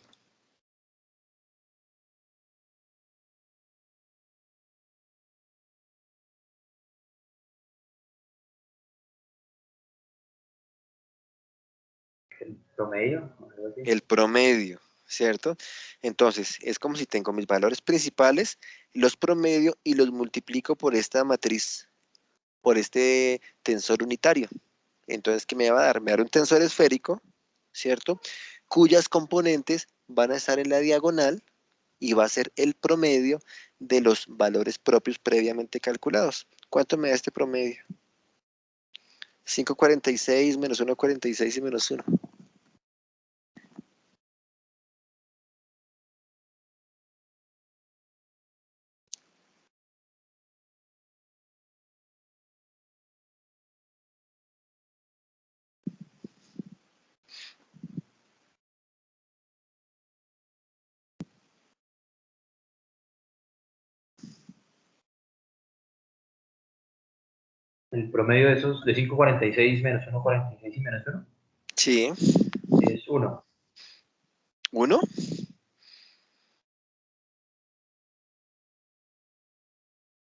El promedio, algo así. El promedio, ¿cierto? Entonces, es como si tengo mis valores principales, los promedio y los multiplico por esta matriz, por este tensor unitario. Entonces, ¿qué me va a dar? Me va a dar un tensor esférico, ¿cierto? Cuyas componentes van a estar en la diagonal y va a ser el promedio de los valores propios previamente calculados. ¿Cuánto me da este promedio? 5,46 menos 1,46 y menos 1. El promedio de esos de 5,46 menos 1,46 y menos 1 Sí. es 1. ¿1?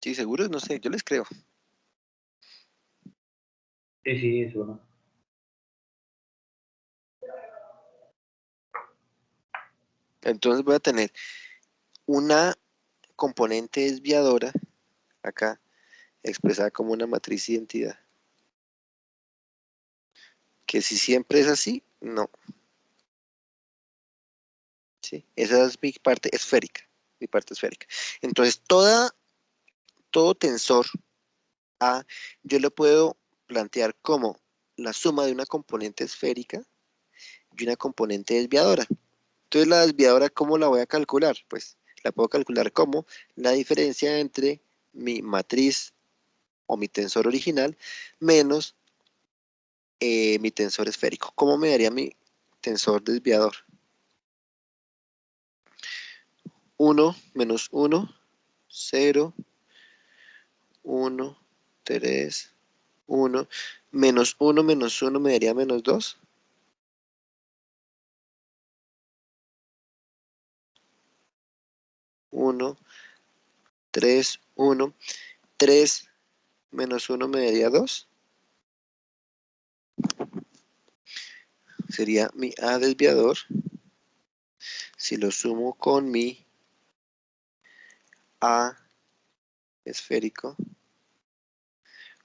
Sí, seguro, no sé, yo les creo. Sí, sí, es 1. Entonces voy a tener una componente desviadora acá, expresada como una matriz de identidad. Que si siempre es así, no. ¿Sí? Esa es mi parte esférica. Mi parte esférica. Entonces, todo tensor A, yo lo puedo plantear como la suma de una componente esférica y una componente desviadora. Entonces, la desviadora, ¿cómo la voy a calcular? Pues la puedo calcular como la diferencia entre mi matriz o mi tensor original menos mi tensor esférico. ¿Cómo me daría mi tensor desviador? 1 menos 1, 0, 1, 3, 1, menos 1 menos 1 me daría menos 2. Uno, 3, 1, 3 menos 1 me daría 2. Sería mi A desviador. Si lo sumo con mi A esférico,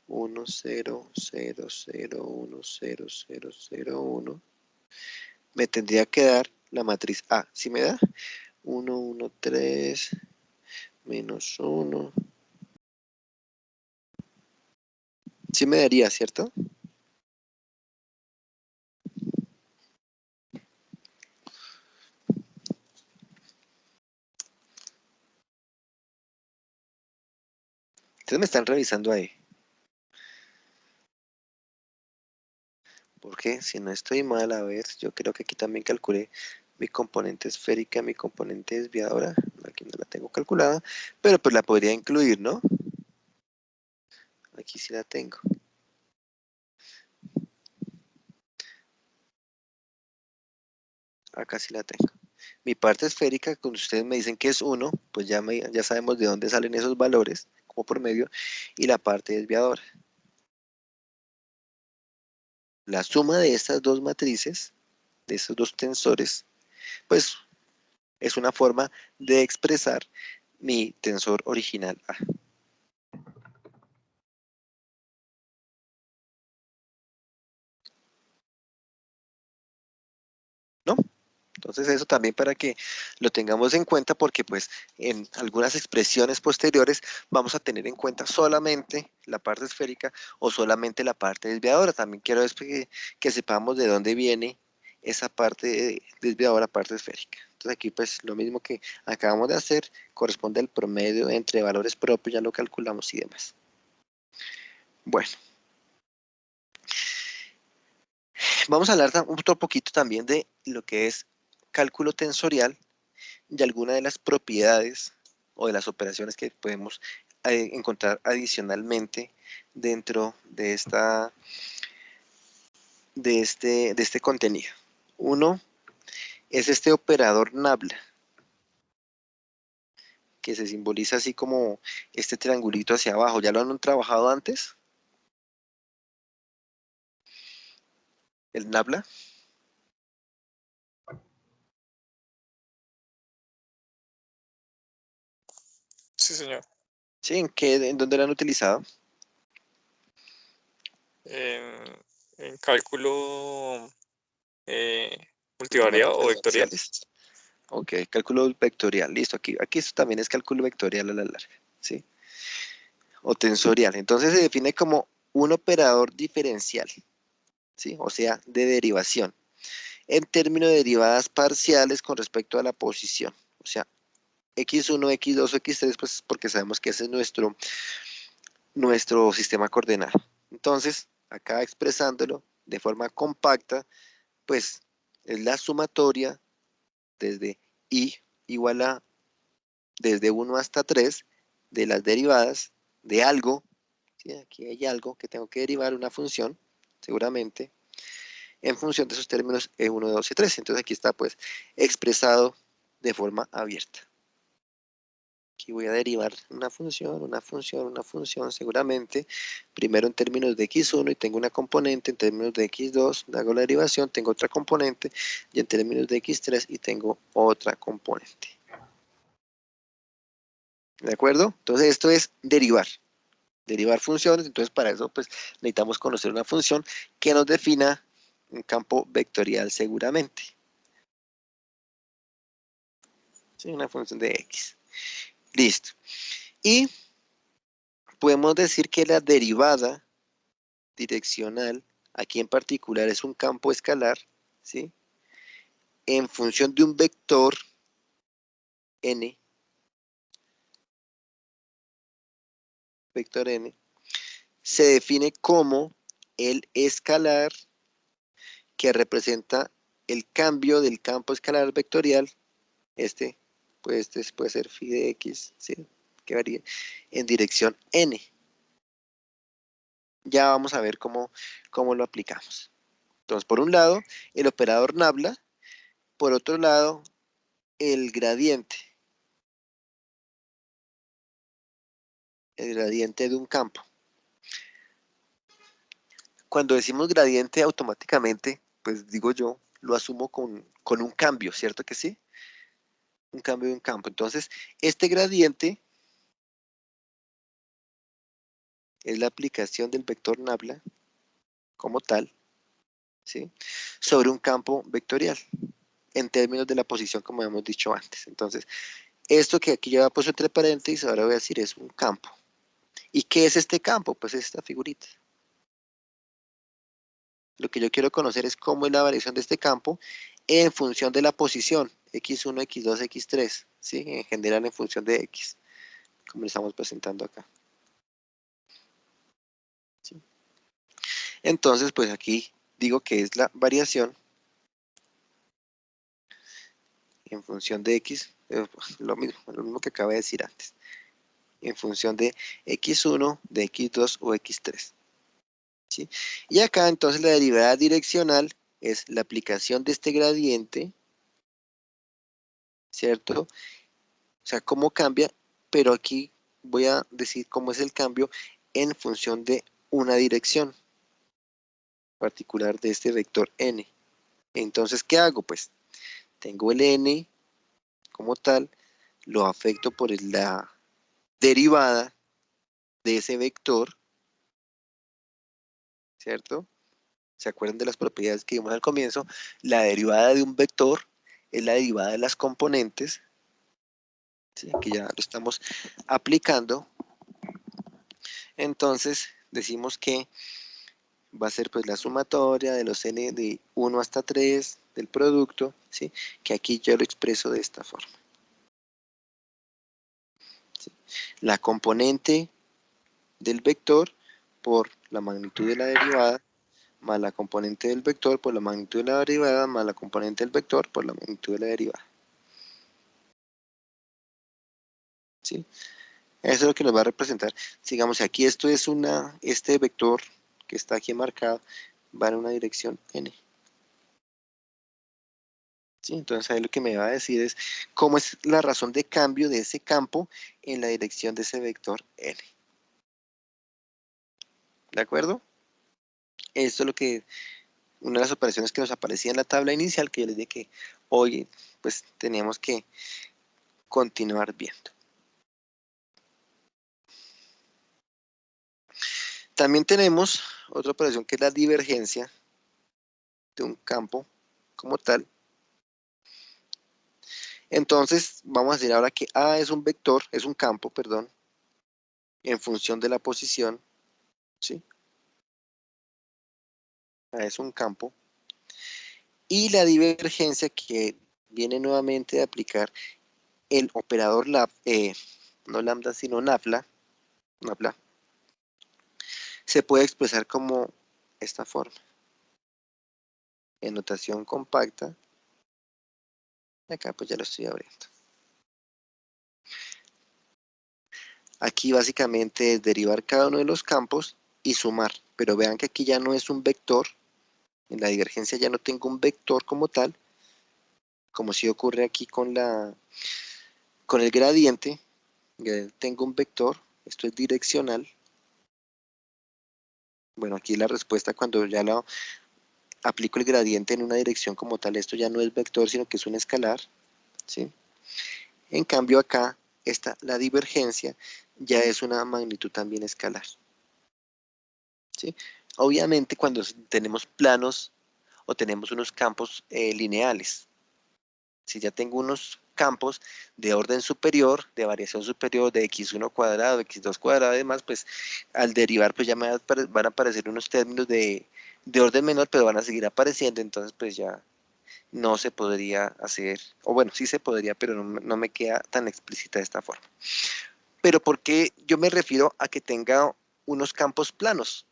1, 0, 0, 0, 1, 0, 0, 0, 1, me tendría que dar la matriz A. ¿Sí me da? 1, 1, 3, menos 1. Sí me daría, ¿cierto? Ustedes me están revisando ahí. Porque si no estoy mal, a ver, yo creo que aquí también calculé mi componente esférica, mi componente desviadora. Aquí no la tengo calculada, pero pues la podría incluir, ¿no? Aquí sí la tengo. Acá sí la tengo. Mi parte esférica, cuando ustedes me dicen que es 1, pues ya sabemos de dónde salen esos valores, como por medio, y la parte desviadora. La suma de estas dos matrices, de estos dos tensores, pues es una forma de expresar mi tensor original A. ¿No? Entonces eso también para que lo tengamos en cuenta porque pues en algunas expresiones posteriores vamos a tener en cuenta solamente la parte esférica o solamente la parte desviadora. También quiero que sepamos de dónde viene esa parte desviadora, parte esférica. Entonces aquí pues lo mismo que acabamos de hacer corresponde al promedio entre valores propios, ya lo calculamos y demás. Bueno, vamos a hablar otro poquito también de lo que es cálculo tensorial y algunas de las propiedades o de las operaciones que podemos encontrar adicionalmente dentro de este contenido. Uno es este operador nabla, que se simboliza así como este triangulito hacia abajo. ¿Ya lo han trabajado antes? El nabla. Sí, señor. ¿Sí? ¿En dónde lo han utilizado? En cálculo multivariado o Matemáticas vectorial. parciales. Ok, cálculo vectorial, listo. Aquí esto también es cálculo vectorial a la larga, ¿sí? O tensorial. Entonces se define como un operador diferencial, ¿sí? O sea, de derivación, en términos de derivadas parciales con respecto a la posición. O sea, x1, x2 o x3, pues porque sabemos que ese es nuestro sistema coordenado. Entonces, acá expresándolo de forma compacta, pues es la sumatoria desde i igual a desde 1 hasta 3 de las derivadas de algo. ¿Sí? Aquí hay algo que tengo que derivar, una función, seguramente, en función de esos términos E1, 2 y 3. Entonces aquí está pues expresado de forma abierta. Aquí voy a derivar una función, una función, una función, seguramente, primero en términos de x1 y tengo una componente, en términos de x2 hago la derivación, tengo otra componente, y en términos de x3 y tengo otra componente. ¿De acuerdo? Entonces esto es derivar funciones, entonces para eso pues necesitamos conocer una función que nos defina un campo vectorial seguramente. ¿Sí? Una función de x. Listo. Y podemos decir que la derivada direccional, aquí en particular es un campo escalar, ¿sí? En función de un vector n, se define como el escalar que representa el cambio del campo escalar vectorial, este puede ser phi de x, ¿sí? Que varía en dirección n. Ya vamos a ver cómo lo aplicamos. Entonces, por un lado, el operador nabla, por otro lado, el gradiente de un campo. Cuando decimos gradiente, automáticamente, pues digo yo, lo asumo con un cambio, ¿cierto que sí? Un cambio de un campo. Entonces, este gradiente es la aplicación del vector nabla como tal, ¿sí? Sobre un campo vectorial, en términos de la posición, como hemos dicho antes. Entonces, esto que aquí yo he puesto entre paréntesis, ahora voy a decir es un campo. ¿Y qué es este campo? Pues es esta figurita. Lo que yo quiero conocer es cómo es la variación de este campo en función de la posición, x1, x2, x3, ¿sí? En general en función de x, como lo estamos presentando acá. ¿Sí? Entonces, pues aquí digo que es la variación en función de x, lo mismo que acabo de decir antes, en función de x1, de x2 o x3. ¿Sí? Y acá entonces la derivada direccional es la aplicación de este gradiente, ¿cierto? O sea, cómo cambia, pero aquí voy a decir cómo es el cambio en función de una dirección particular de este vector n. Entonces, ¿qué hago? Pues tengo el n como tal, lo afecto por la derivada de ese vector, ¿cierto? ¿Se acuerdan de las propiedades que vimos al comienzo? La derivada de un vector es la derivada de las componentes, ¿sí? Que ya lo estamos aplicando. Entonces, decimos que va a ser pues la sumatoria de los n de 1 hasta 3 del producto, ¿sí? Que aquí yo lo expreso de esta forma. ¿Sí? La componente del vector por la magnitud de la derivada más la componente del vector por la magnitud de la derivada más la componente del vector por la magnitud de la derivada. ¿Sí? Eso es lo que nos va a representar. Digamos, aquí esto es este vector que está aquí marcado va en una dirección n. ¿Sí? Entonces ahí lo que me va a decir es cómo es la razón de cambio de ese campo en la dirección de ese vector n. ¿De acuerdo? Esto es lo que, una de las operaciones que nos aparecía en la tabla inicial, que yo les dije que hoy pues teníamos que continuar viendo. También tenemos otra operación que es la divergencia de un campo como tal. Entonces, vamos a decir ahora que A es un vector, es un campo, perdón, en función de la posición, ¿sí? A es un campo. Y la divergencia que viene nuevamente de aplicar el operador no lambda, sino nafla, se puede expresar como esta forma. En notación compacta, acá pues ya lo estoy abriendo. Aquí básicamente es derivar cada uno de los campos y sumar, pero vean que aquí ya no es un vector, en la divergencia ya no tengo un vector como tal, como si ocurre aquí con el gradiente, tengo un vector, esto es direccional. Bueno, aquí la respuesta cuando ya aplico el gradiente en una dirección como tal, esto ya no es vector, sino que es un escalar, ¿sí? En cambio acá, la divergencia ya es una magnitud también escalar, ¿sí? Obviamente cuando tenemos planos o tenemos unos campos lineales, si ya tengo unos campos de orden superior, de variación superior de x1 cuadrado, x2 cuadrado y demás, pues al derivar pues ya me van a aparecer unos términos de orden menor, pero van a seguir apareciendo, entonces pues ya no se podría hacer, o bueno, sí se podría, pero no me queda tan explícita de esta forma. Pero ¿por qué yo me refiero a que tenga unos campos planos?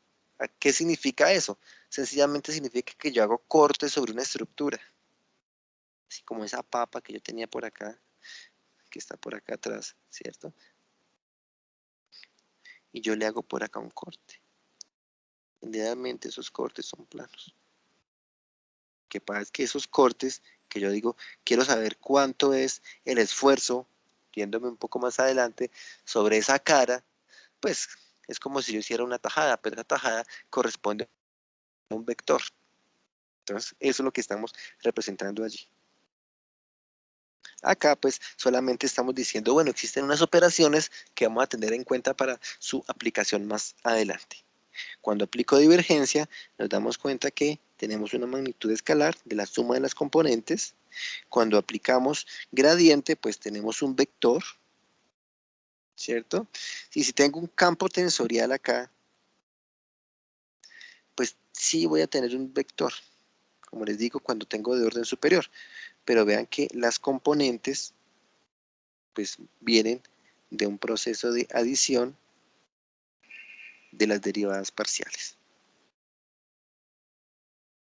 ¿Qué significa eso? Sencillamente significa que yo hago cortes sobre una estructura. Así como esa papa que yo tenía por acá, que está por acá atrás, ¿cierto? Y yo le hago por acá un corte. Generalmente esos cortes son planos. Lo que pasa es que esos cortes, que yo digo, quiero saber cuánto es el esfuerzo, viéndome un poco más adelante, sobre esa cara, pues es como si yo hiciera una tajada, pero esa tajada corresponde a un vector. Entonces, eso es lo que estamos representando allí. Acá, pues, solamente estamos diciendo, bueno, existen unas operaciones que vamos a tener en cuenta para su aplicación más adelante. Cuando aplico divergencia, nos damos cuenta que tenemos una magnitud escalar de la suma de las componentes. Cuando aplicamos gradiente, pues tenemos un vector, ¿cierto? Y si tengo un campo tensorial acá, pues sí voy a tener un vector, como les digo, cuando tengo de orden superior. Pero vean que las componentes, pues vienen de un proceso de adición de las derivadas parciales.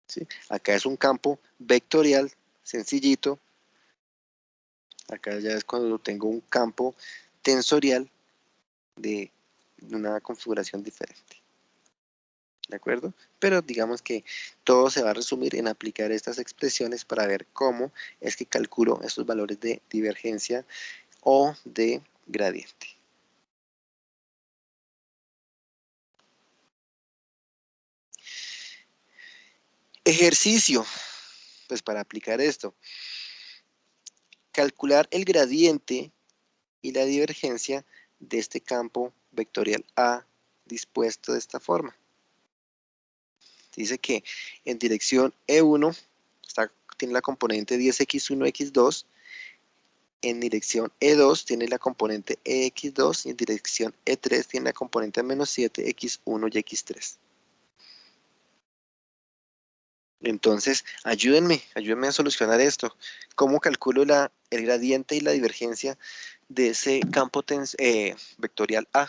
¿Sí? Acá es un campo vectorial sencillito. Acá ya es cuando tengo un campo tensorial de una configuración diferente. ¿De acuerdo? Pero digamos que todo se va a resumir en aplicar estas expresiones para ver cómo es que calculo estos valores de divergencia o de gradiente. Ejercicio, pues para aplicar esto. Calcular el gradiente y la divergencia de este campo vectorial A dispuesto de esta forma. Dice que en dirección E1 tiene la componente 10x1, x2, en dirección E2 tiene la componente EX2 y en dirección E3 tiene la componente menos 7, x1 y x3. Entonces, ayúdenme a solucionar esto. ¿Cómo calculo el gradiente y la divergencia de ese campo vectorial A?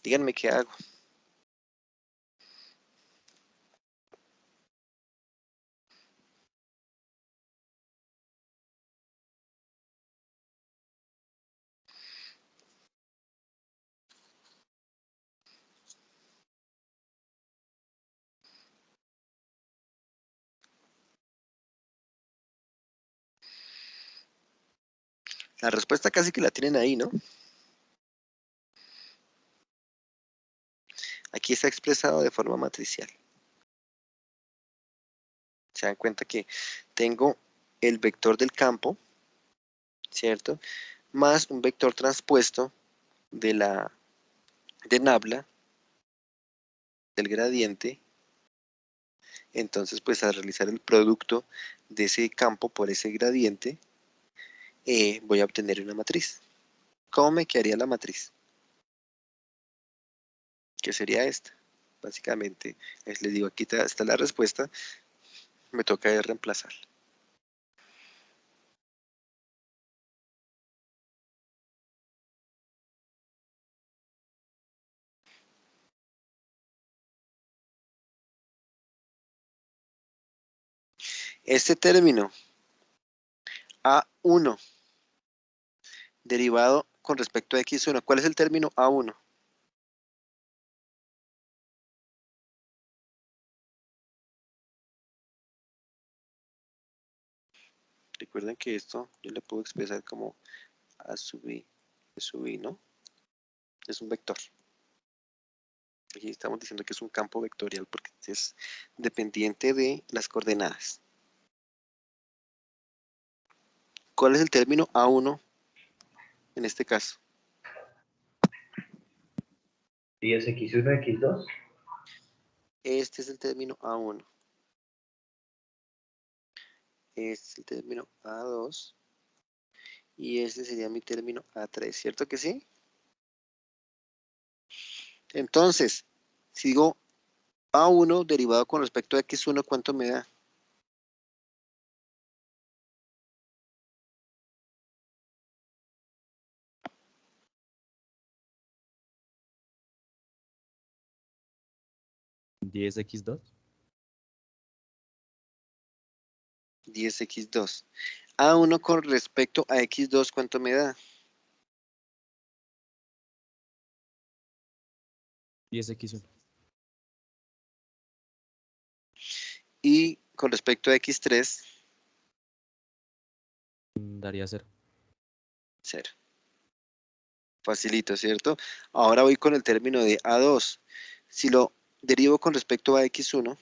Díganme qué hago. La respuesta casi que la tienen ahí, ¿no? Aquí está expresado de forma matricial. Se dan cuenta que tengo el vector del campo, ¿cierto? Más un vector transpuesto de nabla, del gradiente. Entonces, pues al realizar el producto de ese campo por ese gradiente, voy a obtener una matriz. ¿Cómo me quedaría la matriz? Que sería esta. Básicamente, les digo, aquí está la respuesta, me toca reemplazar. Este término A1 derivado con respecto a X1, ¿cuál es el término A1? Recuerden que esto yo le puedo expresar como A sub I, B sub I, ¿no? Es un vector. Aquí estamos diciendo que es un campo vectorial porque es dependiente de las coordenadas. ¿Cuál es el término A1 en este caso? 10x1, x2. Este es el término A1. Este es el término A2. Y este sería mi término A3, ¿cierto que sí? Entonces, si digo A1 derivado con respecto a X1, ¿cuánto me da? ¿10x2? 10x2. A1 con respecto a X2, ¿cuánto me da? 10x1. Y con respecto a X3, Daría 0. 0. Facilito, ¿cierto? Ahora voy con el término de A2. Si lo derivo con respecto a X1,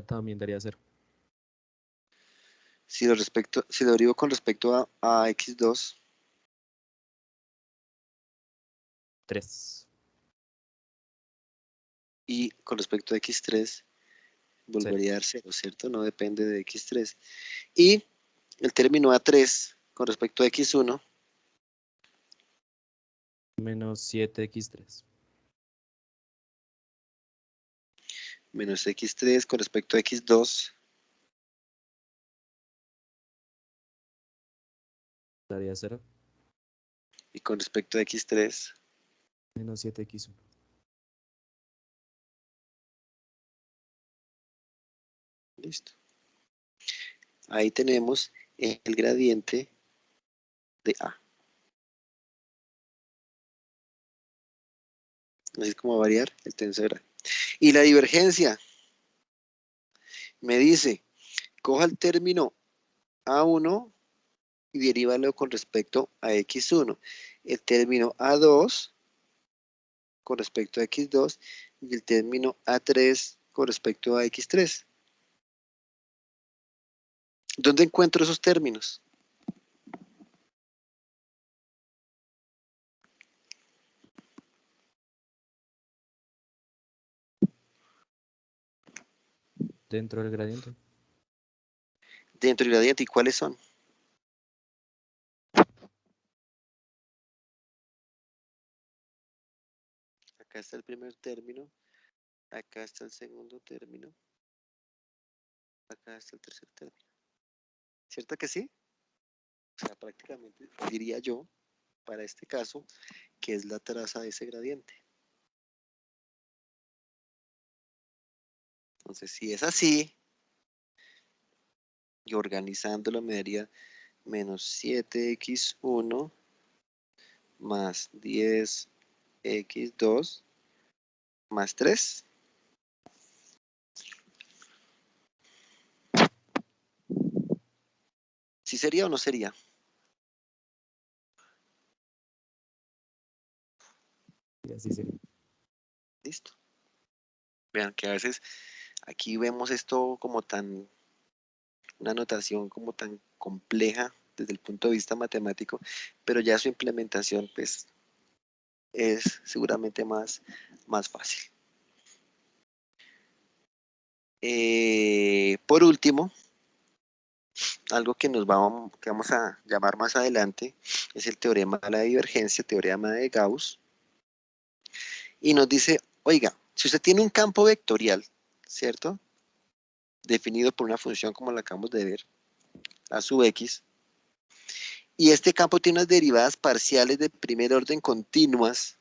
También daría 0. si lo derivo con respecto a X2, 3. y con respecto a X3, volvería a dar 0, ¿cierto? No depende de X3. Y el término A3 con respecto a X1, Menos 7x3. menos X3 con respecto a X2, Daría 0. y con respecto a X3, Menos 7x1. listo. Ahí tenemos el gradiente de A. Así es como va a variar el tensor A. Y la divergencia me dice, coja el término A1 y derívalo con respecto a X1. El término A2 con respecto a X2 y el término A3 con respecto a X3. ¿Dónde encuentro esos términos? Dentro del gradiente. Dentro del gradiente. ¿Y cuáles son? Acá está el primer término, acá está el segundo término, acá está el tercer término. ¿Cierto que sí? O sea, prácticamente diría yo, para este caso, que es la traza de ese gradiente. Entonces, si es así, y organizándolo me daría menos 7x1 más 10x2 más 3. ¿Sí sería o no sería? Y así sería. Listo. Vean que a veces aquí vemos esto como una notación como tan compleja desde el punto de vista matemático, pero ya su implementación pues es seguramente más fácil. Por último, algo que que vamos a llamar más adelante es el teorema de la divergencia, teorema de Gauss, y nos dice, oiga, si usted tiene un campo vectorial, ¿cierto? Definido por una función como la acabamos de ver, a sub x, y este campo tiene unas derivadas parciales de primer orden continuas,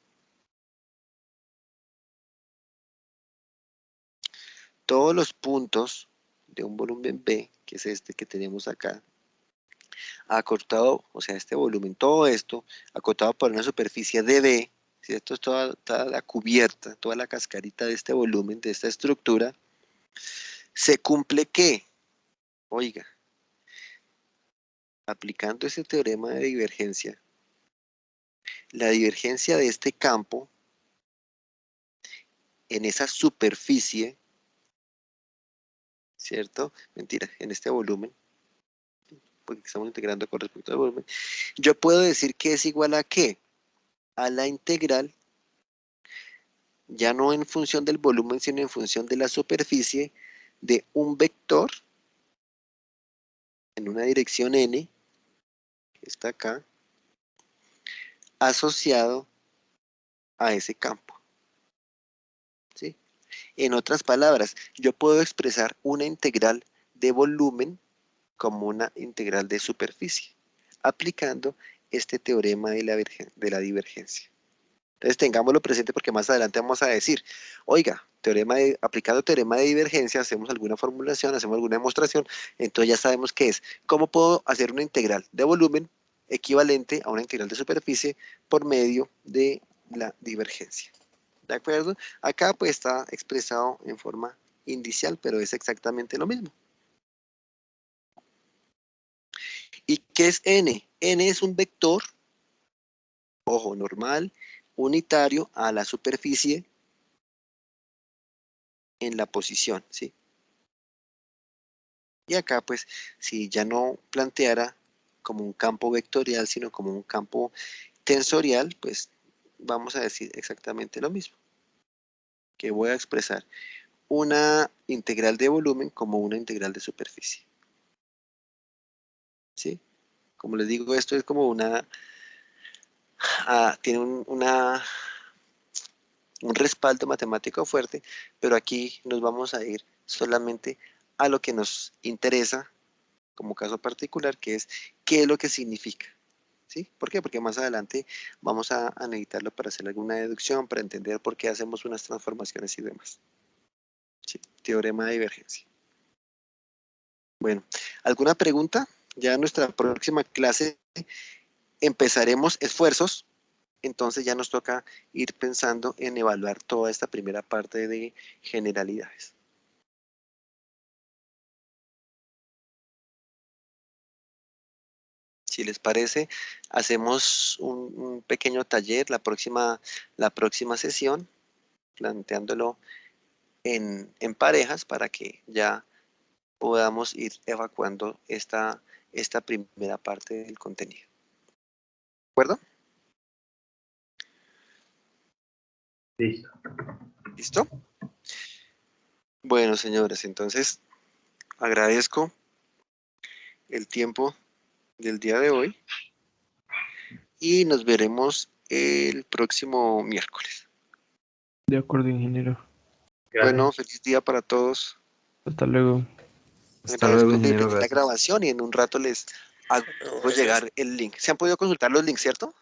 todos los puntos de un volumen B, que es este que tenemos acá, acortado, o sea, este volumen, todo esto, acotado por una superficie dB, ¿cierto? Es toda la cubierta, toda la cascarita de este volumen, de esta estructura, se cumple que, oiga, aplicando ese teorema de divergencia, la divergencia de este campo en esa superficie, ¿cierto? Mentira, en este volumen, porque estamos integrando con respecto al volumen, yo puedo decir que es igual a ¿qué? A la integral, ya no en función del volumen, sino en función de la superficie de un vector en una dirección n, que está acá, asociado a ese campo. ¿Sí? En otras palabras, yo puedo expresar una integral de volumen como una integral de superficie, aplicando este teorema de la divergencia. Entonces tengámoslo presente porque más adelante vamos a decir, oiga, aplicando teorema de divergencia, hacemos alguna formulación, hacemos alguna demostración, entonces ya sabemos qué es. ¿Cómo puedo hacer una integral de volumen equivalente a una integral de superficie por medio de la divergencia? ¿De acuerdo? Acá pues está expresado en forma indicial, pero es exactamente lo mismo. ¿Y qué es n? N es un vector, ojo, normal, unitario a la superficie en la posición, ¿sí? Y acá, pues, si ya no planteara como un campo vectorial, sino como un campo tensorial, pues vamos a decir exactamente lo mismo. Que voy a expresar una integral de volumen como una integral de superficie. ¿Sí? Como les digo, esto es como tiene un respaldo matemático fuerte, pero aquí nos vamos a ir solamente a lo que nos interesa como caso particular, que es qué es lo que significa. ¿Sí? ¿Por qué? Porque más adelante vamos a necesitarlo para hacer alguna deducción, para entender por qué hacemos unas transformaciones y demás. ¿Sí? Teorema de divergencia. Bueno, ¿alguna pregunta? Ya en nuestra próxima clase empezaremos esfuerzos, entonces ya nos toca ir pensando en evaluar toda esta primera parte de generalidades. Si les parece, hacemos un pequeño taller la próxima sesión, planteándolo en parejas para que ya podamos ir evacuando esta primera parte del contenido. ¿De acuerdo? Listo. ¿Listo? Bueno, señores, entonces agradezco el tiempo del día de hoy y nos veremos el próximo miércoles. De acuerdo, ingeniero. Bueno, Gracias. feliz día para todos. Hasta luego. Hasta luego, Agradezco que ingeniero, tengan la gracias. grabación y en un rato les hago Gracias. llegar el link. ¿Se han podido consultar los links, cierto?